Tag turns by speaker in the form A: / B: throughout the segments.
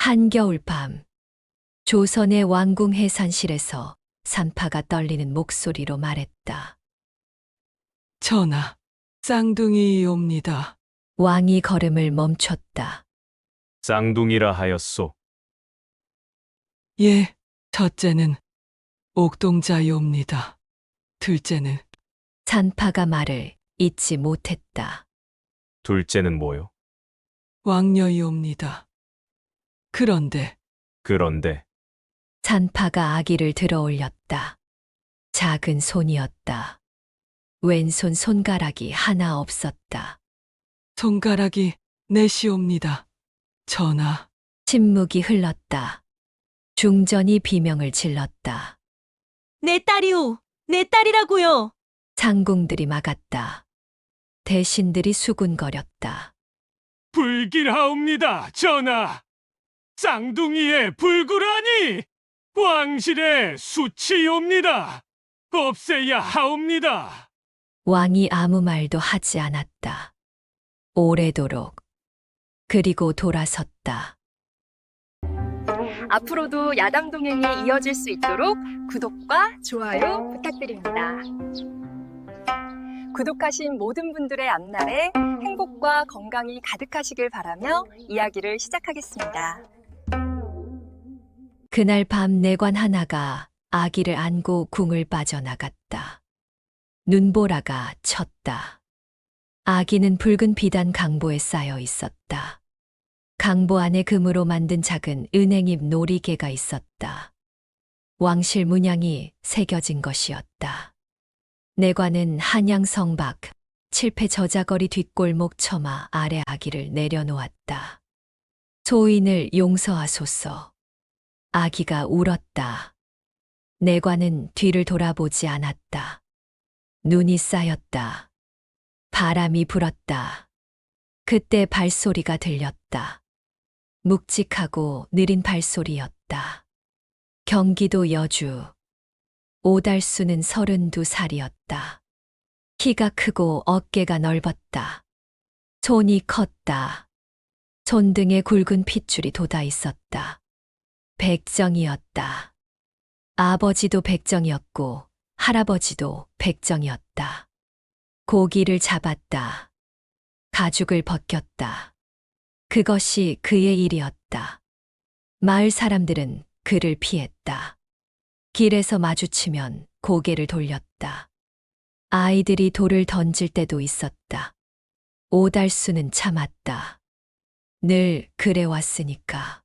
A: 한겨울밤, 조선의 왕궁 해산실에서 산파가 떨리는 목소리로 말했다.
B: 전하, 쌍둥이옵니다.
A: 왕이 걸음을 멈췄다.
C: 쌍둥이라 하였소.
B: 예, 첫째는 옥동자이옵니다. 둘째는
A: 산파가 말을 잊지 못했다.
C: 둘째는 뭐요?
B: 왕녀이옵니다. 그런데
C: 그런데
A: 산파가 아기를 들어 올렸다. 작은 손이었다. 왼손 손가락이 하나 없었다.
B: 손가락이 넷이옵니다. 전하,
A: 침묵이 흘렀다. 중전이 비명을 질렀다.
D: 내 딸이오! 내 딸이라고요!
A: 상궁들이 막았다. 대신들이 수군거렸다.
C: 불길하옵니다, 전하. 쌍둥이의 불구라니 왕실의 수치옵니다. 없애야 하옵니다.
A: 왕이 아무 말도 하지 않았다. 오래도록. 그리고 돌아섰다.
E: 앞으로도 야당 동행이 이어질 수 있도록 구독과 좋아요 부탁드립니다. 구독하신 모든 분들의 앞날에 행복과 건강이 가득하시길 바라며 이야기를 시작하겠습니다.
A: 그날 밤 내관 하나가 아기를 안고 궁을 빠져나갔다. 눈보라가 쳤다. 아기는 붉은 비단 강보에 쌓여 있었다. 강보 안에 금으로 만든 작은 은행잎 놀이개가 있었다. 왕실 문양이 새겨진 것이었다. 내관은 한양성 밖 칠패 저자거리 뒷골목 처마 아래 아기를 내려놓았다. 소인을 용서하소서. 아기가 울었다. 내관은 뒤를 돌아보지 않았다. 눈이 쌓였다. 바람이 불었다. 그때 발소리가 들렸다. 묵직하고 느린 발소리였다. 경기도 여주. 오달수는 32살이었다. 키가 크고 어깨가 넓었다. 손이 컸다. 손등에 굵은 핏줄이 돋아 있었다. 백정이었다. 아버지도 백정이었고 할아버지도 백정이었다. 고기를 잡았다. 가죽을 벗겼다. 그것이 그의 일이었다. 마을 사람들은 그를 피했다. 길에서 마주치면 고개를 돌렸다. 아이들이 돌을 던질 때도 있었다. 오달수는 참았다. 늘 그래왔으니까.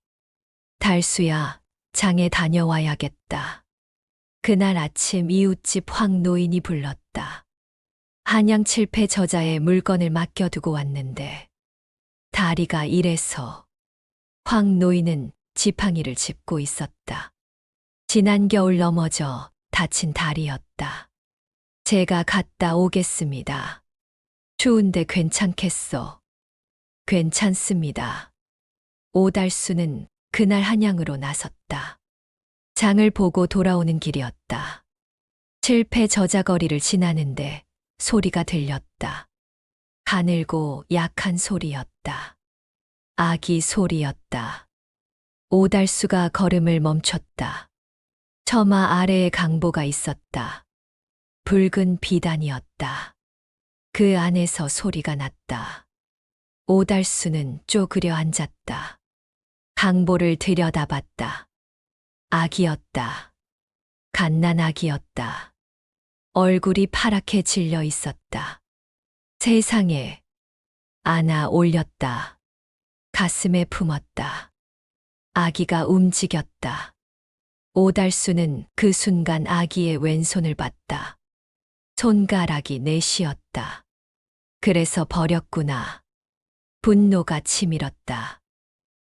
A: 달수야, 장에 다녀와야겠다. 그날 아침 이웃집 황 노인이 불렀다. 한양 칠패 저자의 물건을 맡겨두고 왔는데 다리가 이래서 황 노인은 지팡이를 짚고 있었다. 지난 겨울 넘어져 다친 다리였다. 제가 갔다 오겠습니다. 추운데 괜찮겠소? 괜찮습니다. 오달수는 그날 한양으로 나섰다. 장을 보고 돌아오는 길이었다. 칠패 저자거리를 지나는데 소리가 들렸다. 가늘고 약한 소리였다. 아기 소리였다. 오달수가 걸음을 멈췄다. 처마 아래에 강보가 있었다. 붉은 비단이었다. 그 안에서 소리가 났다. 오달수는 쪼그려 앉았다. 강보를 들여다봤다. 아기였다. 갓난아기였다. 얼굴이 파랗게 질려 있었다. 세상에. 안아 올렸다. 가슴에 품었다. 아기가 움직였다. 오달수는 그 순간 아기의 왼손을 봤다. 손가락이 넷이었다. 그래서 버렸구나. 분노가 치밀었다.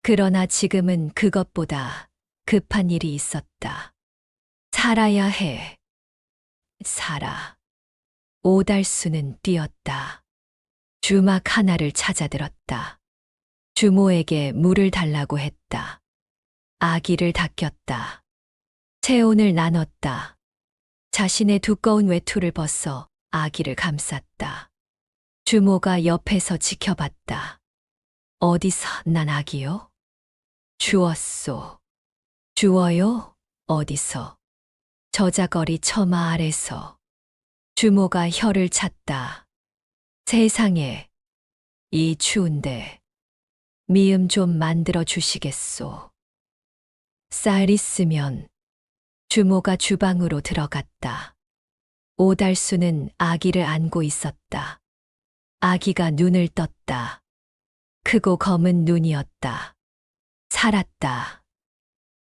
A: 그러나 지금은 그것보다 급한 일이 있었다. 살아야 해. 살아. 오달수는 뛰었다. 주막 하나를 찾아들었다. 주모에게 물을 달라고 했다. 아기를 닦였다. 체온을 나눴다. 자신의 두꺼운 외투를 벗어 아기를 감쌌다. 주모가 옆에서 지켜봤다. 어디서 난 아기요? 주었소. 주어요? 어디서? 저자거리 처마 아래서. 주모가 혀를 찼다. 세상에, 이 추운데 미음 좀 만들어 주시겠소. 쌀 있으면. 주모가 주방으로 들어갔다. 오달수는 아기를 안고 있었다. 아기가 눈을 떴다. 크고 검은 눈이었다. 살았다.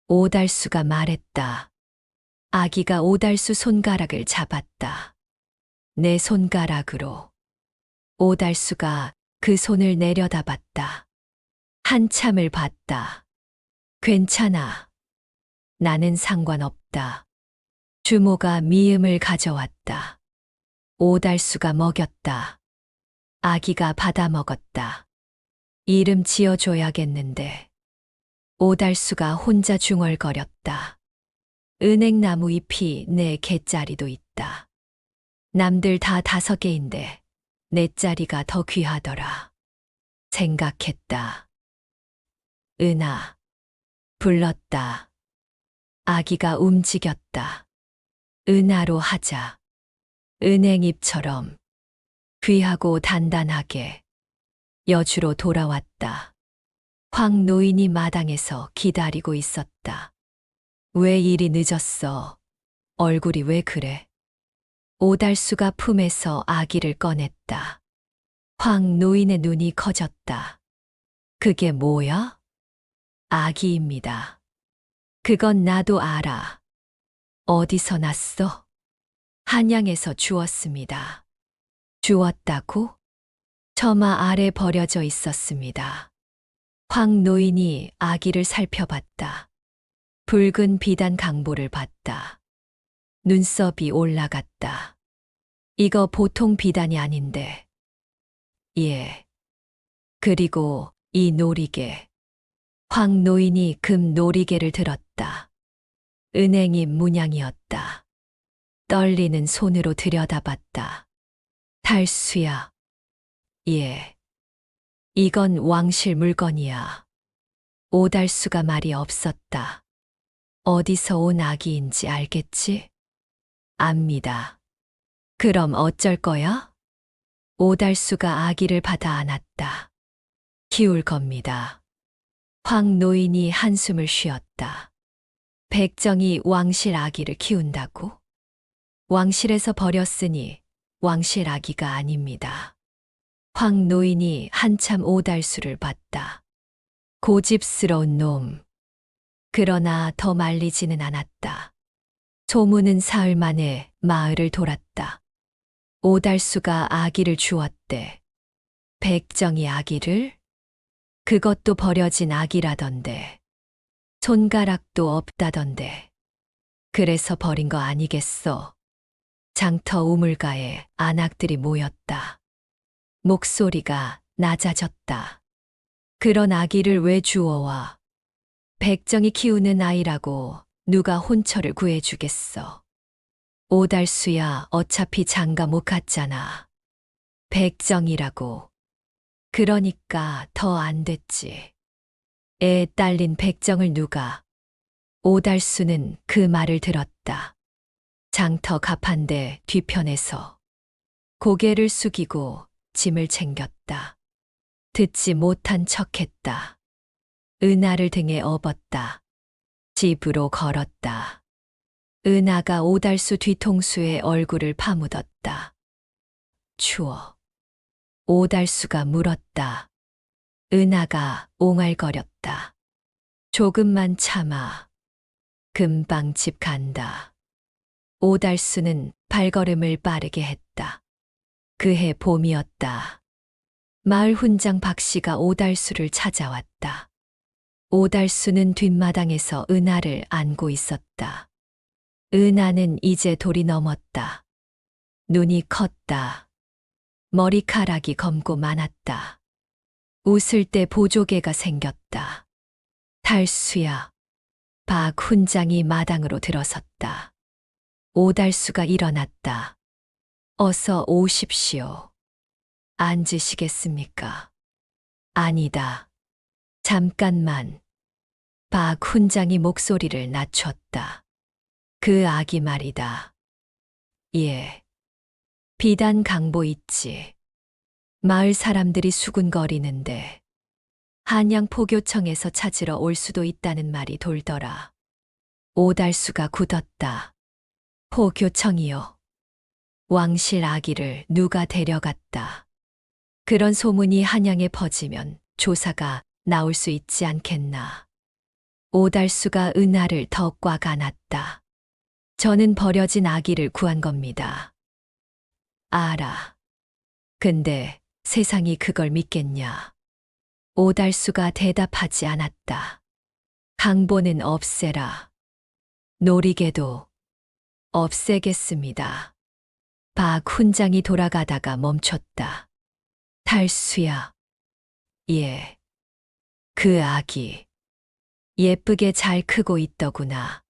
A: 오달수가 말했다. 아기가 오달수 손가락을 잡았다. 내 손가락으로. 오달수가 그 손을 내려다봤다. 한참을 봤다. 괜찮아. 나는 상관없다. 주모가 미음을 가져왔다. 오달수가 먹였다. 아기가 받아 먹었다. 이름 지어줘야겠는데. 오달수가 혼자 중얼거렸다. 은행나무 잎이 내 갯자리도 있다. 남들 다 5개인데 내 자리가 더 귀하더라. 생각했다. 은하. 불렀다. 아기가 움직였다. 은하로 하자. 은행잎처럼 귀하고 단단하게. 여주로 돌아왔다. 황 노인이 마당에서 기다리고 있었다. 왜 이리 늦었어? 얼굴이 왜 그래? 오달수가 품에서 아기를 꺼냈다. 황 노인의 눈이 커졌다. 그게 뭐야? 아기입니다. 그건 나도 알아. 어디서 났어? 한양에서 주웠습니다. 주웠다고? 처마 아래 버려져 있었습니다. 황 노인이 아기를 살펴봤다. 붉은 비단 강보를 봤다. 눈썹이 올라갔다. 이거 보통 비단이 아닌데. 예. 그리고 이 놀이개. 황 노인이 금 놀이개를 들었다. 은행잎 문양이었다. 떨리는 손으로 들여다봤다. 달수야. 예. 이건 왕실 물건이야. 오달수가 말이 없었다. 어디서 온 아기인지 알겠지? 압니다. 그럼 어쩔 거야? 오달수가 아기를 받아 안았다. 키울 겁니다. 황 노인이 한숨을 쉬었다. 백정이 왕실 아기를 키운다고? 왕실에서 버렸으니 왕실 아기가 아닙니다. 황 노인이 한참 오달수를 봤다. 고집스러운 놈. 그러나 더 말리지는 않았다. 소문은 사흘 만에 마을을 돌았다. 오달수가 아기를 주었대. 백정이 아기를? 그것도 버려진 아기라던데. 손가락도 없다던데. 그래서 버린 거 아니겠어? 장터 우물가에 안악들이 모였다. 목소리가 낮아졌다. 그런 아기를 왜 주워와? 백정이 키우는 아이라고 누가 혼처를 구해주겠어. 오달수야 어차피 장가 못 갔잖아. 백정이라고. 그러니까 더 안 됐지. 애 딸린 백정을 누가. 오달수는 그 말을 들었다. 장터 가판대 뒤편에서 고개를 숙이고 짐을 챙겼다. 듣지 못한 척했다. 은하를 등에 업었다. 집으로 걸었다. 은하가 오달수 뒤통수에 얼굴을 파묻었다. 추워. 오달수가 물었다. 은하가 옹알거렸다. 조금만 참아. 금방 집 간다. 오달수는 발걸음을 빠르게 했다. 그해 봄이었다. 마을 훈장 박씨가 오달수를 찾아왔다. 오달수는 뒷마당에서 은하를 안고 있었다. 은하는 이제 돌이 넘었다. 눈이 컸다. 머리카락이 검고 많았다. 웃을 때 보조개가 생겼다. 달수야. 박 훈장이 마당으로 들어섰다. 오달수가 일어났다. 어서 오십시오. 앉으시겠습니까? 아니다. 잠깐만. 박 훈장이 목소리를 낮췄다. 그 아기 말이다. 예. 비단 강보 있지. 마을 사람들이 수군거리는데 한양포교청에서 찾으러 올 수도 있다는 말이 돌더라. 오달수가 굳었다. 포교청이요. 왕실 아기를 누가 데려갔다. 그런 소문이 한양에 퍼지면 조사가 나올 수 있지 않겠나. 오달수가 은하를 더 꽉 안았다. 저는 버려진 아기를 구한 겁니다. 알아. 근데 세상이 그걸 믿겠냐. 오달수가 대답하지 않았다. 강보는 없애라. 놀이개도 없애겠습니다. 박 훈장이 돌아가다가 멈췄다. 달수야. 예. 그 아기. 예쁘게 잘 크고 있더구나.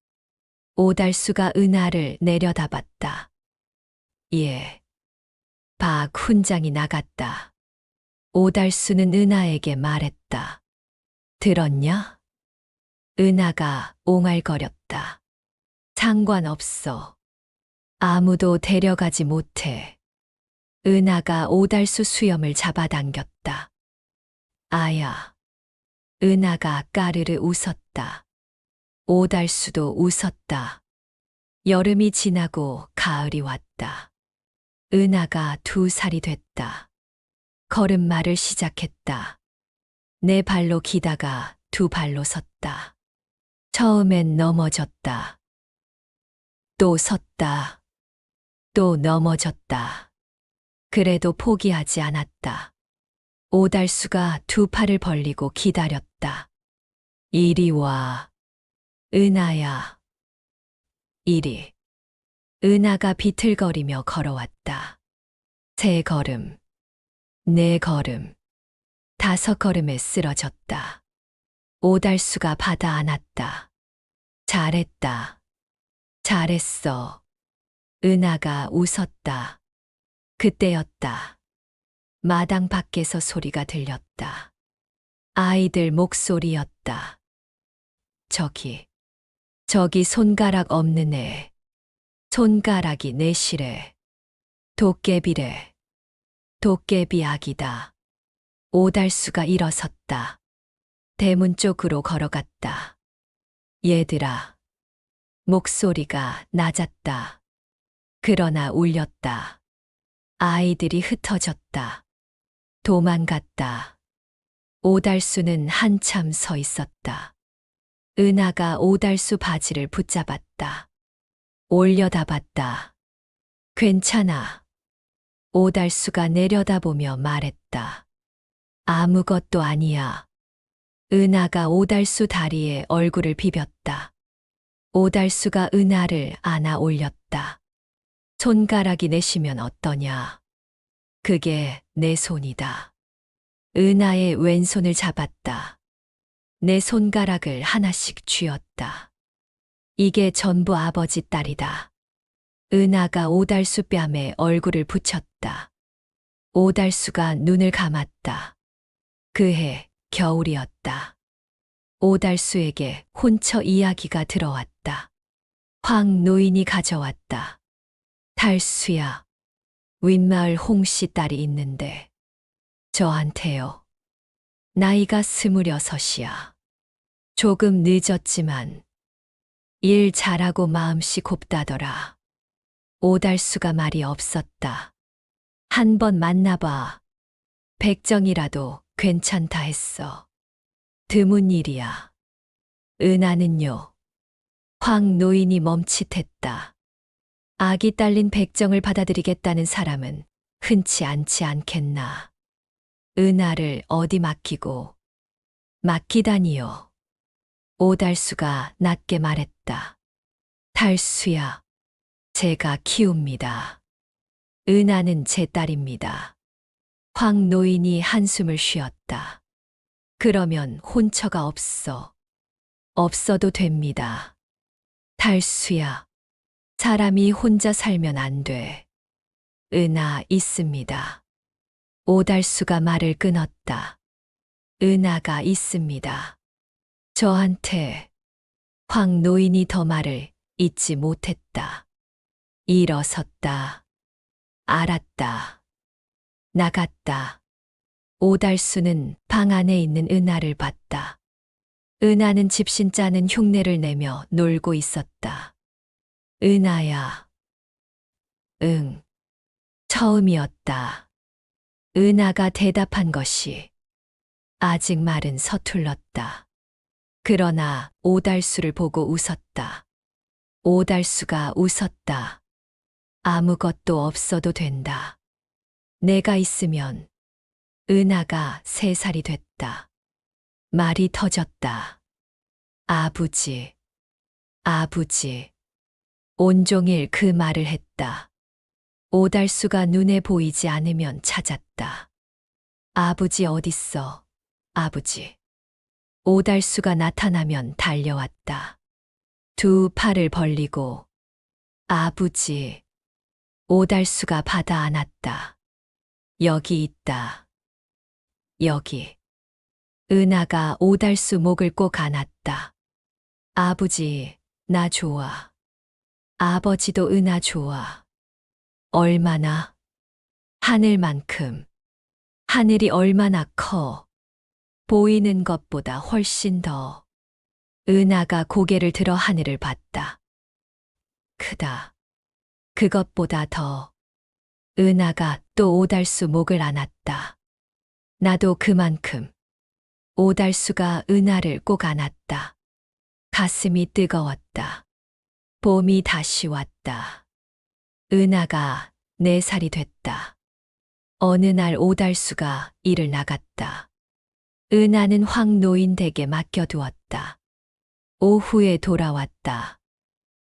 A: 오달수가 은하를 내려다봤다. 예. 박 훈장이 나갔다. 오달수는 은하에게 말했다. 들었냐? 은하가 옹알거렸다. 상관없어. 아무도 데려가지 못해. 은하가 오달수 수염을 잡아당겼다. 아야. 은하가 까르르 웃었다. 오달수도 웃었다. 여름이 지나고 가을이 왔다. 은하가 2살이 됐다. 걸음마를 시작했다. 4발로 기다가 2발로 섰다. 처음엔 넘어졌다. 또 섰다. 또 넘어졌다. 그래도 포기하지 않았다. 오달수가 2팔을 벌리고 기다렸다. 이리 와. 은하야. 이리. 은하가 비틀거리며 걸어왔다. 3걸음. 4걸음. 5걸음에 쓰러졌다. 오달수가 받아 안았다. 잘했다. 잘했어. 은하가 웃었다. 그때였다. 마당 밖에서 소리가 들렸다. 아이들 목소리였다. 저기 손가락 없는 애. 손가락이 넷이래. 도깨비래. 도깨비 아기다. 오달수가 일어섰다. 대문 쪽으로 걸어갔다. 얘들아. 목소리가 낮았다. 그러나 울렸다. 아이들이 흩어졌다. 도망갔다. 오달수는 한참 서 있었다. 은하가 오달수 바지를 붙잡았다. 올려다봤다. 괜찮아. 오달수가 내려다보며 말했다. 아무것도 아니야. 은하가 오달수 다리에 얼굴을 비볐다. 오달수가 은하를 안아 올렸다. 손가락이 내시면 어떠냐? 그게 내 손이다. 은하의 왼손을 잡았다. 내 손가락을 하나씩 쥐었다. 이게 전부 아버지 딸이다. 은하가 오달수 뺨에 얼굴을 붙였다. 오달수가 눈을 감았다. 그해 겨울이었다. 오달수에게 혼처 이야기가 들어왔다. 황 노인이 가져왔다. 달수야, 윗마을 홍씨 딸이 있는데 저한테요. 나이가 26이야. 조금 늦었지만 일 잘하고 마음씨 곱다더라. 오달수가 말이 없었다. 한번 만나봐. 백정이라도 괜찮다 했어. 드문 일이야. 은하는요. 황 노인이 멈칫했다. 아기 딸린 백정을 받아들이겠다는 사람은 흔치 않지 않겠나. 은하를 어디 맡기고. 맡기다니요. 오달수가 낮게 말했다. 달수야, 제가 키웁니다. 은하는 제 딸입니다. 황 노인이 한숨을 쉬었다. 그러면 혼처가 없어. 없어도 됩니다. 달수야, 사람이 혼자 살면 안 돼. 은하 있습니다. 오달수가 말을 끊었다. 은하가 있습니다. 저한테 황 노인이 더 말을 잇지 못했다. 일어섰다. 알았다. 나갔다. 오달수는 방 안에 있는 은하를 봤다. 은하는 집신 짜는 흉내를 내며 놀고 있었다. 은하야. 응. 처음이었다. 은하가 대답한 것이 아직 말은 서툴렀다. 그러나 오달수를 보고 웃었다. 오달수가 웃었다. 아무것도 없어도 된다. 내가 있으면 은하가 3살이 됐다. 말이 터졌다. 아버지, 아버지. 온종일 그 말을 했다. 오달수가 눈에 보이지 않으면 찾았다. 아버지 어딨어, 아버지. 오달수가 나타나면 달려왔다. 두 팔을 벌리고 아버지. 오달수가 받아 안았다. 여기 있다. 여기. 은하가 오달수 목을 꼭 안았다. 아버지, 나 좋아. 아버지도 은하 좋아. 얼마나? 하늘만큼. 하늘이 얼마나 커. 보이는 것보다 훨씬 더. 은하가 고개를 들어 하늘을 봤다. 크다. 그것보다 더. 은하가 또 오달수 목을 안았다. 나도 그만큼. 오달수가 은하를 꼭 안았다. 가슴이 뜨거웠다. 봄이 다시 왔다. 은하가 4살이 됐다. 어느 날 오달수가 일을 나갔다. 은하는 황 노인 댁에 맡겨두었다. 오후에 돌아왔다.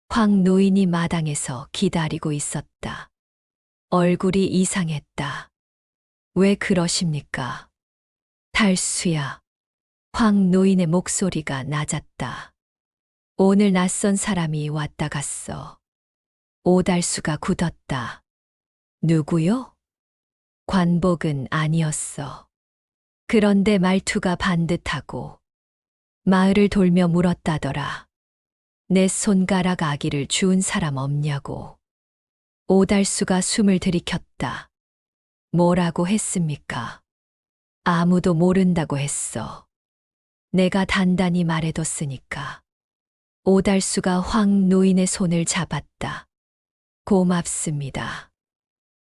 A: 황 노인이 마당에서 기다리고 있었다. 얼굴이 이상했다. 왜 그러십니까? 달수야. 황 노인의 목소리가 낮았다. 오늘 낯선 사람이 왔다 갔어. 오달수가 굳었다. 누구요? 관복은 아니었어. 그런데 말투가 반듯하고 마을을 돌며 물었다더라. 내 손가락 아기를 주운 사람 없냐고. 오달수가 숨을 들이켰다. 뭐라고 했습니까? 아무도 모른다고 했어. 내가 단단히 말해뒀으니까. 오달수가 황 노인의 손을 잡았다. 고맙습니다.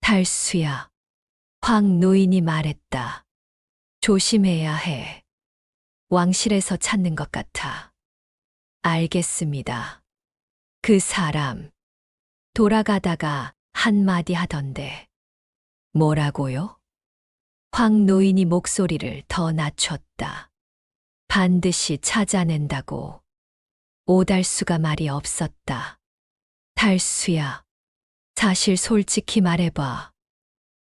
A: 달수야. 황 노인이 말했다. 조심해야 해. 왕실에서 찾는 것 같아. 알겠습니다. 그 사람. 돌아가다가 한마디 하던데. 뭐라고요? 황 노인이 목소리를 더 낮췄다. 반드시 찾아낸다고. 오달수가 말이 없었다. 달수야. 사실 솔직히 말해봐.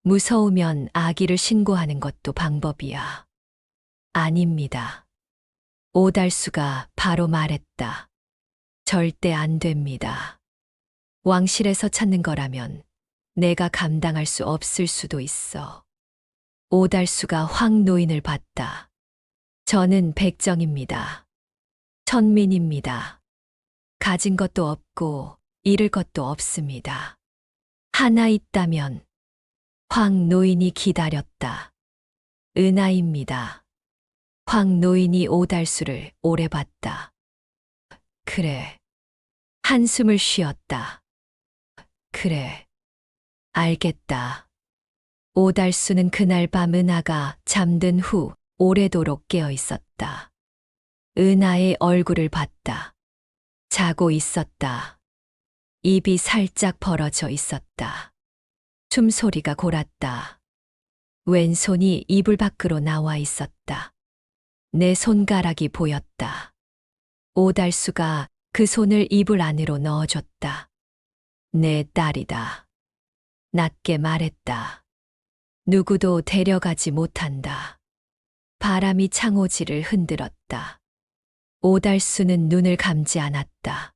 A: 무서우면 아기를 신고하는 것도 방법이야. 아닙니다. 오달수가 바로 말했다. 절대 안 됩니다. 왕실에서 찾는 거라면 내가 감당할 수 없을 수도 있어. 오달수가 황 노인을 봤다. 저는 백정입니다. 천민입니다. 가진 것도 없고 잃을 것도 없습니다. 하나 있다면 황 노인이 기다렸다. 은하입니다. 황 노인이 오달수를 오래 봤다. 그래. 한숨을 쉬었다. 그래. 알겠다. 오달수는 그날 밤 은하가 잠든 후 오래도록 깨어 있었다. 은하의 얼굴을 봤다. 자고 있었다. 입이 살짝 벌어져 있었다. 숨소리가 골았다. 왼손이 이불 밖으로 나와 있었다. 내 손가락이 보였다. 오달수가 그 손을 이불 안으로 넣어줬다. 내 딸이다. 낮게 말했다. 누구도 데려가지 못한다. 바람이 창호지를 흔들었다. 오달수는 눈을 감지 않았다.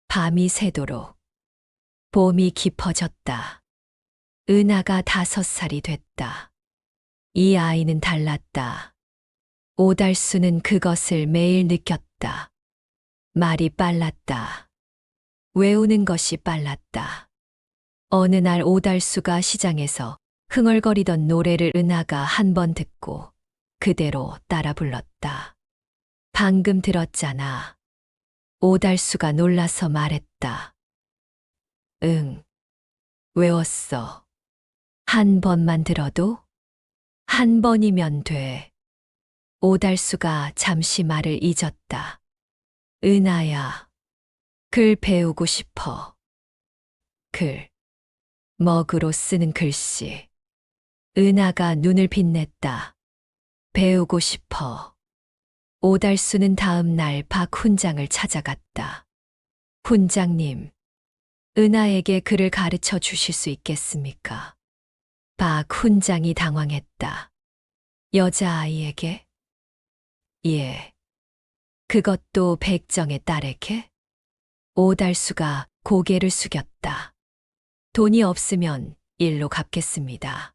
A: 밤이 새도록. 봄이 깊어졌다. 은하가 5살이 됐다. 이 아이는 달랐다. 오달수는 그것을 매일 느꼈다. 말이 빨랐다. 외우는 것이 빨랐다. 어느 날 오달수가 시장에서 흥얼거리던 노래를 은하가 한 번 듣고 그대로 따라 불렀다. 방금 들었잖아. 오달수가 놀라서 말했다. 응. 외웠어. 한 번만 들어도? 한 번이면 돼. 오달수가 잠시 말을 잊었다. 은하야, 글 배우고 싶어. 글. 먹으로 쓰는 글씨. 은하가 눈을 빛냈다. 배우고 싶어. 오달수는 다음 날 박 훈장을 찾아갔다. 훈장님, 은하에게 글을 가르쳐 주실 수 있겠습니까? 박 훈장이 당황했다. 여자아이에게? 예. 그것도 백정의 딸에게? 오달수가 고개를 숙였다. 돈이 없으면 일로 갚겠습니다.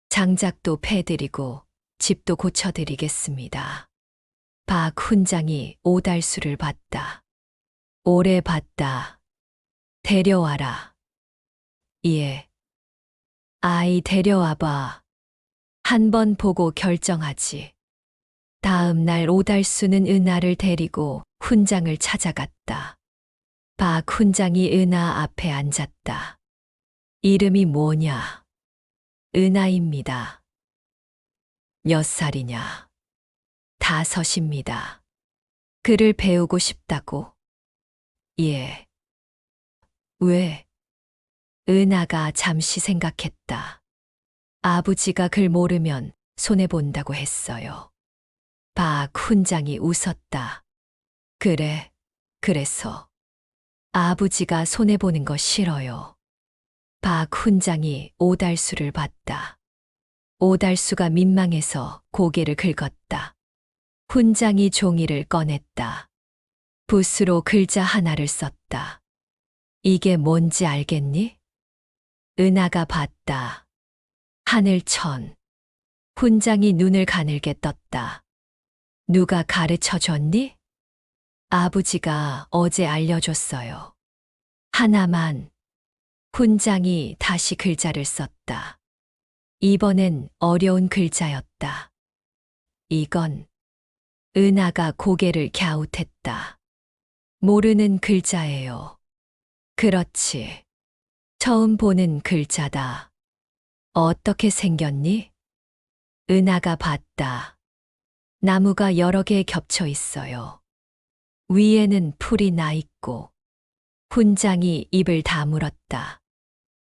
A: 장작도 패드리고 집도 고쳐드리겠습니다. 박 훈장이 오달수를 봤다. 오래 봤다. 데려와라. 예. 아이 데려와봐. 한 번 보고 결정하지. 다음 날 오달수는 은하를 데리고 훈장을 찾아갔다. 박 훈장이 은하 앞에 앉았다. 이름이 뭐냐? 은하입니다. 몇 살이냐? 5입니다. 글을 배우고 싶다고? 예. 왜? 은하가 잠시 생각했다. 아버지가 글 모르면 손해본다고 했어요. 박 훈장이 웃었다. 그래, 그래서. 아버지가 손해보는 거 싫어요. 박 훈장이 오달수를 봤다. 오달수가 민망해서 고개를 긁었다. 훈장이 종이를 꺼냈다. 붓으로 글자 하나를 썼다. 이게 뭔지 알겠니? 은하가 봤다. 하늘천. 훈장이 눈을 가늘게 떴다. 누가 가르쳐 줬니? 아버지가 어제 알려줬어요. 하나만. 훈장이 다시 글자를 썼다. 이번엔 어려운 글자였다. 이건 은하가 고개를 갸웃했다. 모르는 글자예요. 그렇지. 처음 보는 글자다. 어떻게 생겼니? 은하가 봤다. 나무가 여러 개 겹쳐 있어요. 위에는 풀이 나 있고. 훈장이 입을 다물었다.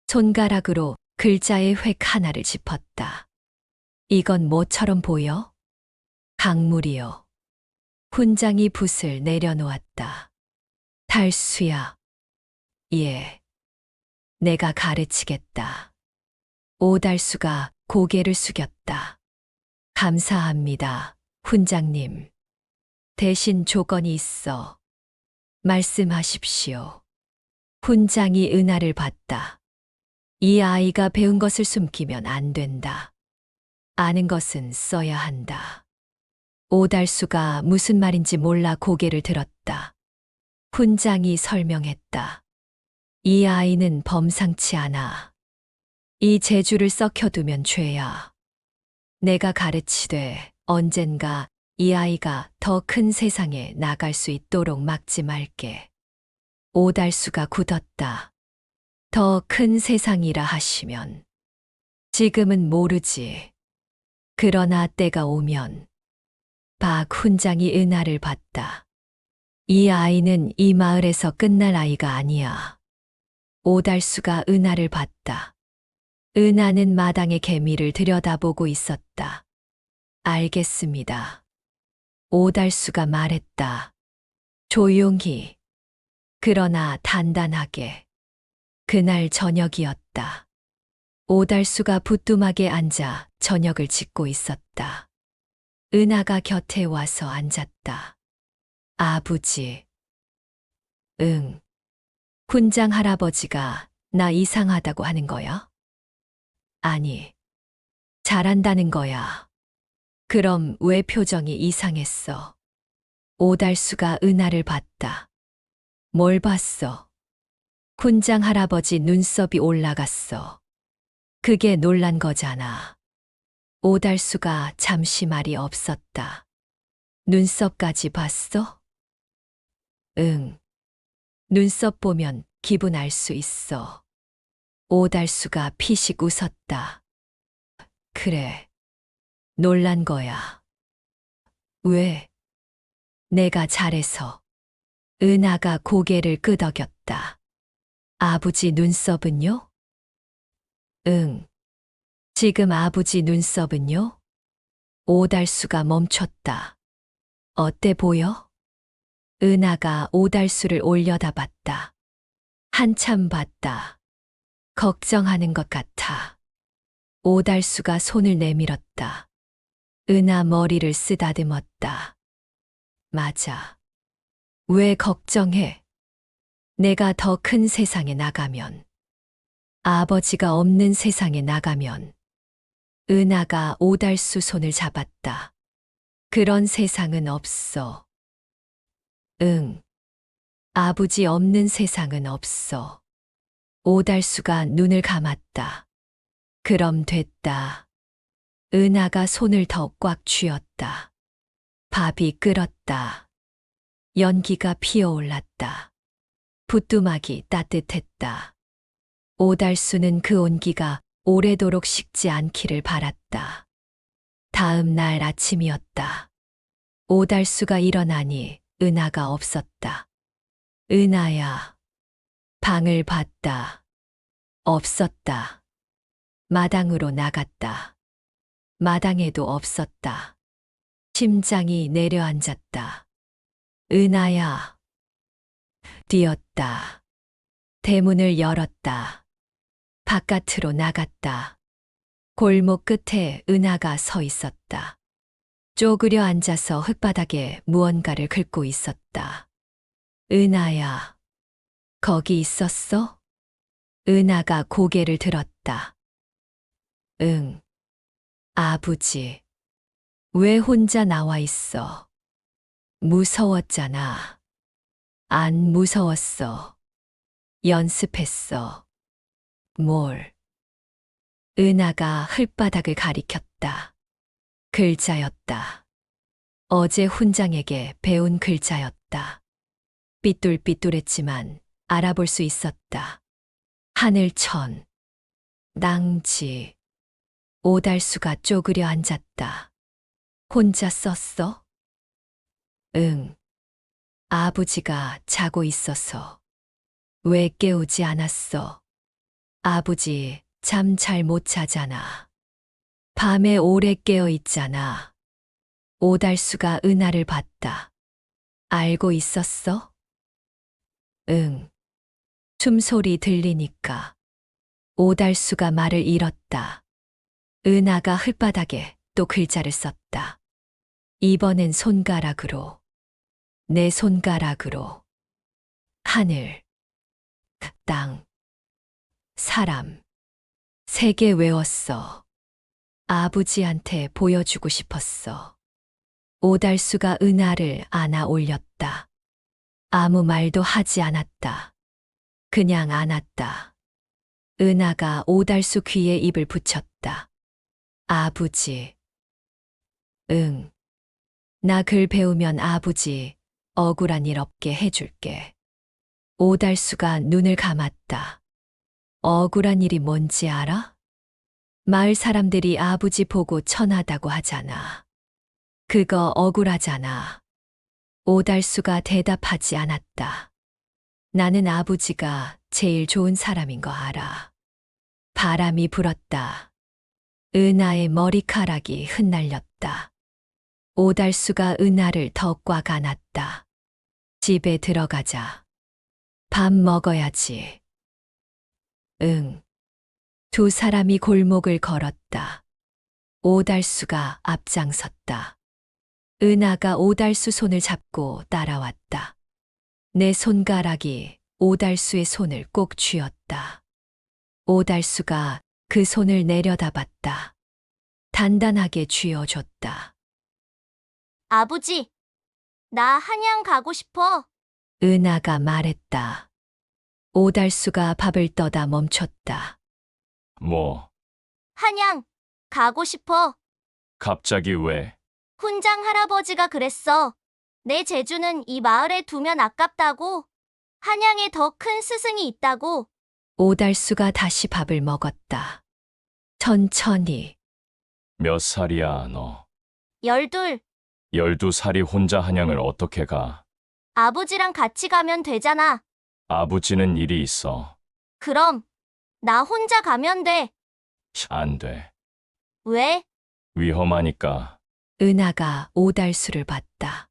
A: 손가락으로 글자의 획 하나를 짚었다. 이건 뭐처럼 보여? 강물이요. 훈장이 붓을 내려놓았다. 달수야. 예. 내가 가르치겠다. 오달수가 고개를 숙였다. 감사합니다, 훈장님. 대신 조건이 있어. 말씀하십시오. 훈장이 은하를 봤다. 이 아이가 배운 것을 숨기면 안 된다. 아는 것은 써야 한다. 오달수가 무슨 말인지 몰라 고개를 들었다. 훈장이 설명했다. 이 아이는 범상치 않아. 이 재주를 썩혀두면 죄야. 내가 가르치되 언젠가 이 아이가 더 큰 세상에 나갈 수 있도록 막지 말게. 오달수가 굳었다. 더 큰 세상이라 하시면. 지금은 모르지. 그러나 때가 오면. 박 훈장이 은하를 봤다. 이 아이는 이 마을에서 끝날 아이가 아니야. 오달수가 은하를 봤다. 은하는 마당의 개미를 들여다보고 있었다. 알겠습니다. 오달수가 말했다. 조용히. 그러나 단단하게. 그날 저녁이었다. 오달수가 부뚜막에 앉아 저녁을 짓고 있었다. 은하가 곁에 와서 앉았다. 아버지. 응. 훈장 할아버지가 나 이상하다고 하는 거야? 아니. 잘한다는 거야. 그럼 왜 표정이 이상했어? 오달수가 은하를 봤다. 뭘 봤어? 훈장 할아버지 눈썹이 올라갔어. 그게 놀란 거잖아. 오달수가 잠시 말이 없었다. 눈썹까지 봤어? 응. 눈썹 보면 기분 알 수 있어. 오달수가 피식 웃었다. 그래. 놀란 거야. 왜? 내가 잘해서. 은하가 고개를 끄덕였다. 아버지 눈썹은요? 응. 지금 아버지 눈썹은요? 오달수가 멈췄다. 어때 보여? 은하가 오달수를 올려다봤다. 한참 봤다. 걱정하는 것 같아. 오달수가 손을 내밀었다. 은하 머리를 쓰다듬었다. 맞아. 왜 걱정해? 내가 더 큰 세상에 나가면, 아버지가 없는 세상에 나가면, 은하가 오달수 손을 잡았다. 그런 세상은 없어. 응. 아버지 없는 세상은 없어. 오달수가 눈을 감았다. 그럼 됐다. 은하가 손을 더 꽉 쥐었다. 밥이 끓었다. 연기가 피어올랐다. 부뚜막이 따뜻했다. 오달수는 그 온기가 오래도록 식지 않기를 바랐다. 다음 날 아침이었다. 오달수가 일어나니 은하가 없었다. 은하야. 방을 봤다. 없었다. 마당으로 나갔다. 마당에도 없었다. 심장이 내려앉았다. 은하야. 뛰었다. 대문을 열었다. 바깥으로 나갔다. 골목 끝에 은하가 서 있었다. 쪼그려 앉아서 흙바닥에 무언가를 긁고 있었다. 은하야. 거기 있었어? 은하가 고개를 들었다. 응. 아버지. 왜 혼자 나와 있어? 무서웠잖아. 안 무서웠어. 연습했어. 뭘? 은하가 흙바닥을 가리켰다. 글자였다. 어제 훈장에게 배운 글자였다. 삐뚤삐뚤했지만 알아볼 수 있었다. 하늘천, 낭지. 오달수가 쪼그려 앉았다. 혼자 썼어? 응. 아버지가 자고 있어서. 왜 깨우지 않았어? 아버지 잠 잘 못 자잖아. 밤에 오래 깨어 있잖아. 오달수가 은하를 봤다. 알고 있었어? 응. 숨소리 들리니까. 오달수가 말을 잃었다. 은하가 흙바닥에 또 글자를 썼다. 이번엔 손가락으로. 내 손가락으로. 하늘, 땅, 사람. 3개 외웠어. 아버지한테 보여주고 싶었어. 오달수가 은하를 안아 올렸다. 아무 말도 하지 않았다. 그냥 안았다. 은하가 오달수 귀에 입을 붙였다. 아버지. 응. 나 글 배우면 아버지 억울한 일 없게 해줄게. 오달수가 눈을 감았다. 억울한 일이 뭔지 알아? 마을 사람들이 아버지 보고 천하다고 하잖아. 그거 억울하잖아. 오달수가 대답하지 않았다. 나는 아버지가 제일 좋은 사람인 거 알아. 바람이 불었다. 은하의 머리카락이 흩날렸다. 오달수가 은하를 더 꽉 안았다. 집에 들어가자. 밥 먹어야지. 응. 2 사람이 골목을 걸었다. 오달수가 앞장섰다. 은하가 오달수 손을 잡고 따라왔다. 내 손가락이 오달수의 손을 꼭 쥐었다. 오달수가 그 손을 내려다봤다. 단단하게 쥐어줬다.
F: 아버지, 나 한양 가고 싶어.
A: 은하가 말했다. 오달수가 밥을 떠다 멈췄다.
G: 뭐,
F: 한양 가고 싶어.
G: 갑자기 왜?
F: 훈장 할아버지가 그랬어. 내 재주는 이 마을에 두면 아깝다고. 한양에 더 큰 스승이 있다고.
A: 오달수가 다시 밥을 먹었다. 천천히.
G: 몇 살이야, 너?
F: 12.
G: 12살이 혼자 한양을 어떻게 가?
F: 아버지랑 같이 가면 되잖아.
G: 아버지는 일이 있어.
F: 그럼 나 혼자 가면 돼.
G: 안 돼.
F: 왜?
G: 위험하니까.
A: 은하가 오달수를 봤다.